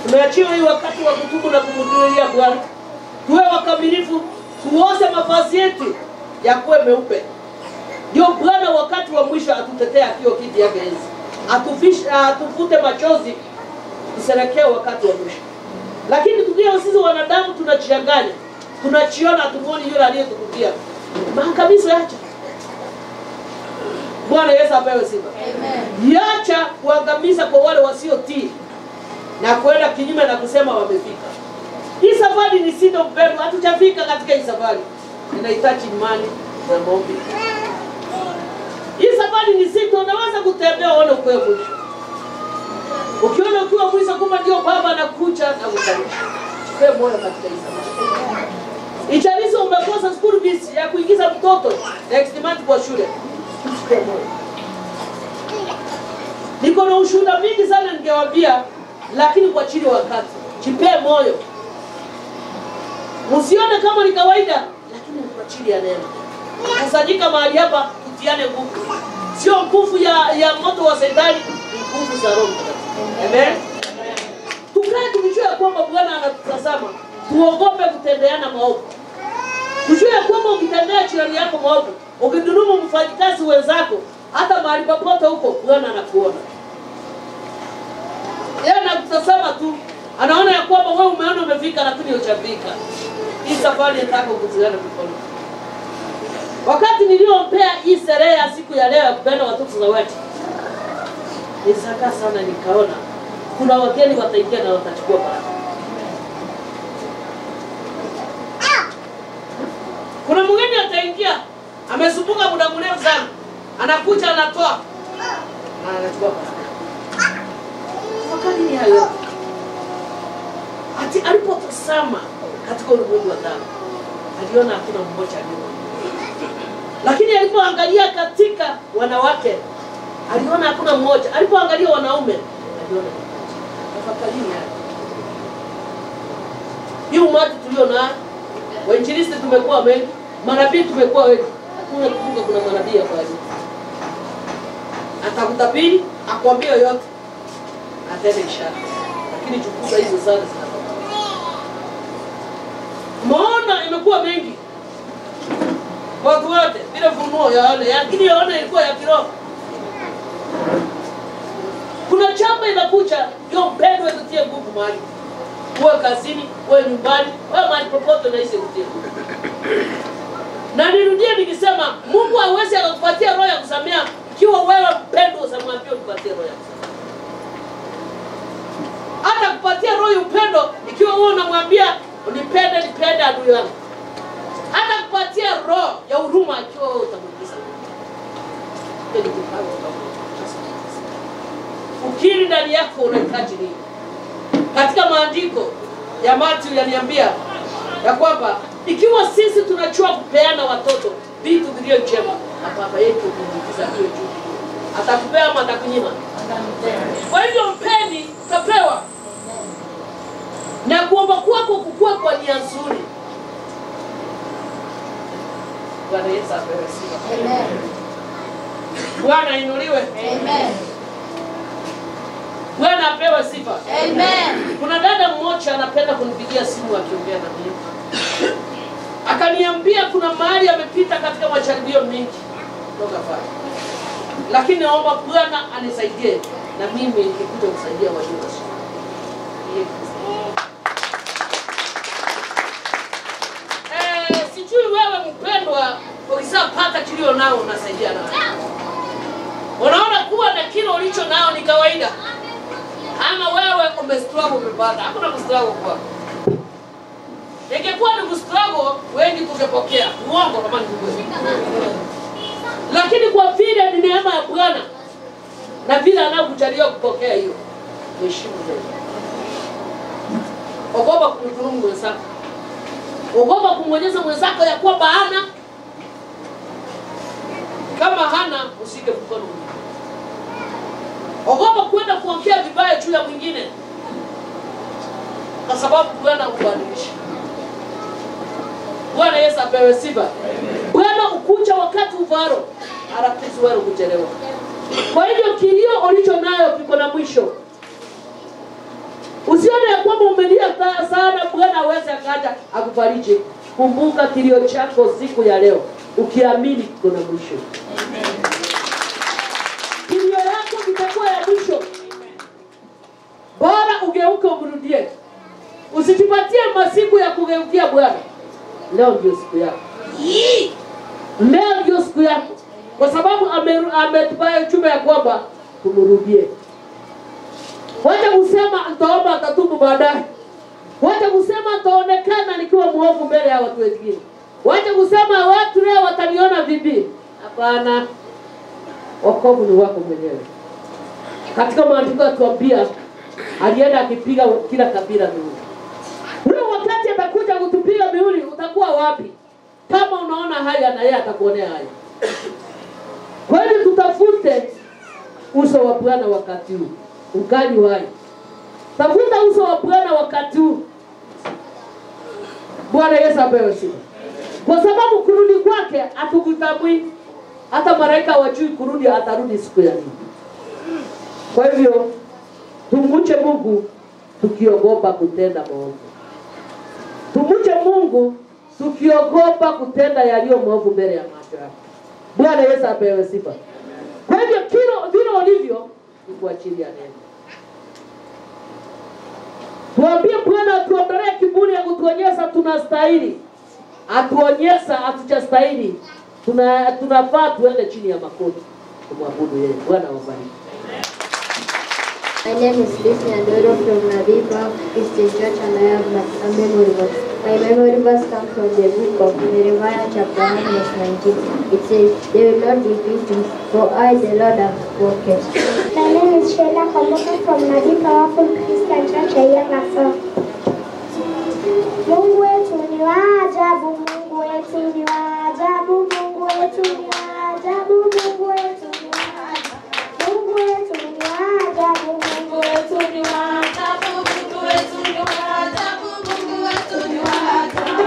Tumeachiwa hii wakati wa kutubu na kumtumikia Bwana. Tuwe wakamilifu, tuoshe mavazi yetu yakuwe meupe. Ndio Bwana wakati wa mwisho atutetea hiyo kiti yake hizi. Atufute machozi tusherekee wakati wa mwisho. Lakini tukiwa sisi wanadamu tunachanganya. Tunachiona tumuone yule aliyetukutia. Maangamizo yacha. Bwana Yesu apewe sifa. Amen. Yacha kuangamiza kwa wale wasiotii na kwenda kinyume na kusema wamefika. Hii safari ni sindo mpendwa, hatujafika katika hii safari. Inahitaji imani na maombi. Hii safari ni sindo, unaweza kutembea uone uko mwisho. Ukiona ukiwa mwisho kumbe ndio baba anakuja na kukaribisha. Chukue moyo katika hii safari. Ichalizo umekosa school fees ya kuingiza mtoto next month kwa shule. Chukue moyo. Niko na ushuhuda mingi sana ningewaambia, lakini kwa chini wakati. Jipe moyo. Usione kama ni kawaida, lakini kwa chini ya neno. Kusanyika mahali hapa tutiane nguvu. Sio nguvu ya moto wa Shetani, ni nguvu za Roho. Amen. Tukae tumjue kwamba Bwana anatutazama. Tuogope kutendeana maovu. Tujue kwamba ukitendea jirani yako maovu, ukidhulumu mfanyikazi wenzako, hata mahali popote huko Bwana anakuona. Yeye anakutazama tu. Anaona ya kwamba wewe umeona umefika lakini hujafika. Hii safari nataka kuziana mikono. Wakati niliompea hii sherehe ya siku ya leo ya kupenda watoto zawadi, nisaka sana nikaona kuna wageni wataingia na watachukua baraka. Kuna mgeni ataingia, amesumbuka muda mrefu sana. Anakuja anatoa. Na anachukua baraka. Wakati ni hayo. Ati alipotazama katika ulimwengu wa ndani, aliona hakuna mmoja aliyeona. Lakini alipoangalia katika wanawake, aliona hakuna mmoja. Alipoangalia wanaume, aliona mmoja. Tafakari haya. Hii umati tuliona, wainjilisti tumekuwa wengi, manabii tumekuwa wengi. Hakuna kufunga kuna manabii hapa hivi. Atakutabiri, akwambia yote. atende ishara. Lakini chukuza hizo sana zinatoka. Maona imekuwa mengi. Watu wote bila funuo ya wale, lakini yaona ilikuwa ya kiroho. Kuna chamba inakuja, ndio mpendwa tutie nguvu mahali. Uwe kazini, uwe nyumbani, uwe mahali popote unaishi kutie nguvu. Na nirudie nikisema, Mungu hawezi akakupatia roho ya kusamea ikiwa wewe mpendwa usamwambie upatie roho ya kusamea. Hata kupatia roho ya upendo ikiwa wewe unamwambia nipende adui yangu. Hata kupatia roho ya huruma ikiwa wewe utamwingiza. Ukiri ndani yako unahitaji nini? Katika maandiko ya Mathayo yaniambia ya kwamba ikiwa sisi tunachua kupeana watoto vitu vilivyo njema, na Baba yetu kumwingiza hiyo juu. Atakupea ama atakunyima? Kwa hivyo mpeni utapewa. Na kuomba kwako kukua kwa nia nzuri. Bwana Yesu apewe sifa. Amen. Bwana inuliwe. Amen. Bwana apewe sifa. Amen. Kuna dada mmoja anapenda kunipigia simu akiongea na mimi. Akaniambia kuna mahali amepita katika majaribio mengi kutoka pale. Lakini naomba Bwana anisaidie na mimi nikikuja kusaidia wajua. Sijui wewe mpendwa ukisapata kilio nao unasaidia nao. Unaona kuwa na kile ulicho nao ni kawaida. Ama wewe umestruggle umepata. Hakuna kustruggle kwa. Ingekuwa ni kustruggle wengi tungepokea. Uongo kama ni kweli. Lakini kwa vile ni neema ya Bwana na vile anakujalia kupokea hiyo, heshimu zaidi. Ogopa kumdhulumu mwenzako. Ogopa kumwonyesha mwenzako ya kwamba hana. Kama hana usike mkono. Ogopa kwenda kuongea vibaya juu ya mwingine. Kwa sababu Bwana hubadilisha. Bwana Yesu apewe sifa. Bwana ukucha wakati uvaro, harakisi wewe kuchelewa. Kwa hivyo kilio ulicho nayo kiko na mwisho. Usione ya kwamba umelia sana Bwana hawezi akaja akufariji. Kumbuka kilio chako siku ya leo, ukiamini kiko na mwisho. Amen. Kilio yako kitakuwa ya mwisho. Bora ugeuke umrudie. Usijipatie masiku ya kugeukia Bwana. Leo ndio siku yako. Leo ndio siku yako. Kwa sababu ametupea ujumbe ya kwamba tumrudie. Wacha kusema nitaomba atatubu baadaye. Wacha kusema nitaonekana nikiwa muovu mbele ya watu wengine. Wacha kusema watu leo wataniona vipi. Hapana. Wokovu ni wako mwenyewe. Katika maandiko yatuambia alienda akipiga kila kabila mihuri. Wewe wakati atakuja kutupiga mihuri utakuwa wapi? Kama unaona haya na yeye atakuonea haya. Kwa hiyo tutafute uso wa Bwana wakati huu. Ukali wai. Tafuta uso wa Bwana wakati huu. Bwana Yesu apewe sifa. Kwa sababu kurudi kwake hatukutambui. Hata malaika hawajui kurudi atarudi siku ya lini. Kwa hivyo tumche Mungu tukiogopa kutenda maovu. Tumche Mungu tukiogopa kutenda yaliyo maovu mbele ya macho yake. Bwana Yesu apewe sifa. Kwa hivyo vile ulivyo ni kuachilia neno. Tuambie Bwana atuondolee kiburi ya kutuonyesha tunastahili. Atuonyesha hatujastahili. Tunafaa tuende chini ya makoti kumwabudu yeye. Bwana awabariki. My name is Lucy Andoro from Nadipa Christian Church, and I have a memory verse. My memory verse comes from the book of Jeremiah chapter 1 verse 19. It says, "They will not defeat me, for I, the Lord, have spoken." My name is Sheila Kamoka from Nadipa Powerful Christian Church, Ayana. Mungu wetu ni wa ajabu, Mungu wetu ni wa ajabu, Mungu wetu ni wa ajabu, Mungu wetu ni wa ajabu, Mungu wetu ni wa ajabu, Mungu wetu ni wa ajabu, Mungu wetu ni wa ajabu, Mungu wetu ni wa ajabu.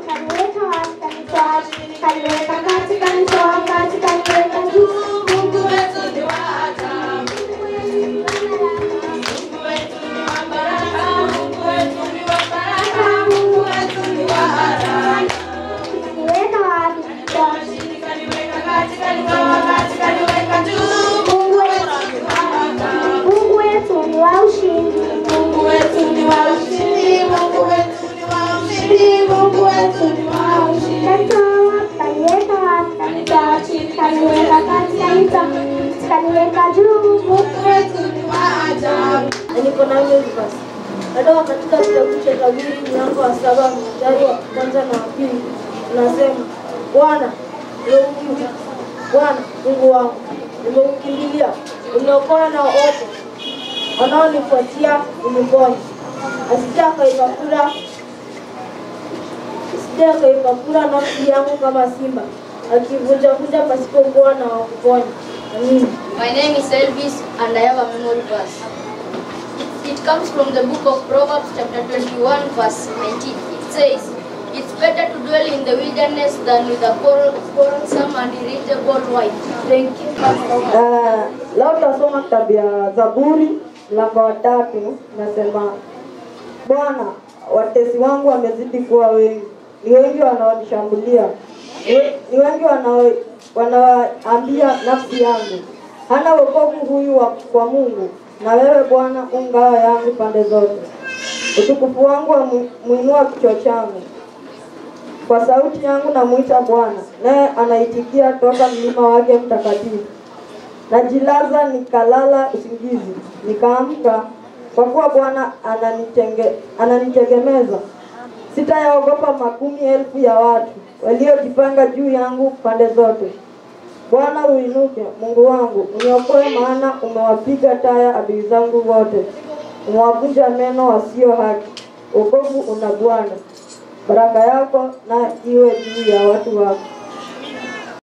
Kaniweka wazi, kanitoa chini, kaniweka kati, kanitoa kati, kaniweka juu. Mungu wetu ni wa ajabu. Memory Verse. Natoka katika kitabu cha Zaburi mlango wa 7 mstari wa kwanza na wa pili. Unasema, Bwana, Bwana Mungu wangu, nimekukimbilia, uniokoe na wote wanaonifuatia uniponye. Asije akaipakura nafsi yangu kama simba, akivunja pasipokuwa na wakuponya. Amen. My name is Elvis and I have a memory verse. It comes from the book of Proverbs chapter 21 verse 19. It says, it's better to dwell in the wilderness than with a quarrelsome and irritable wife. Thank you. Leo tutasoma kitabu ya Zaburi mlango wa 3. Nasema, Bwana, watesi wangu wamezidi kuwa wengi. Ni wengi wanaonishambulia. Ni wengi wanaoambia nafsi yangu, hana wokovu huyu kwa Mungu. Na wewe Bwana ngao yangu pande zote. Utukufu wangu muinua kichwa changu. Kwa sauti yangu namuita Bwana, naye anaitikia toka mlima wake mtakatifu. Najilaza nikalala usingizi, nikaamka kwa kuwa Bwana ananitegemeza. Sitayaogopa 10,000 ya watu waliojipanga juu yangu pande zote. Bwana uinuke, Mungu wangu, uniokoe, maana umewapiga taya adui zangu wote. Umewavunja meno wasio haki. Wokovu una Bwana. Baraka yako na iwe juu ya watu wako.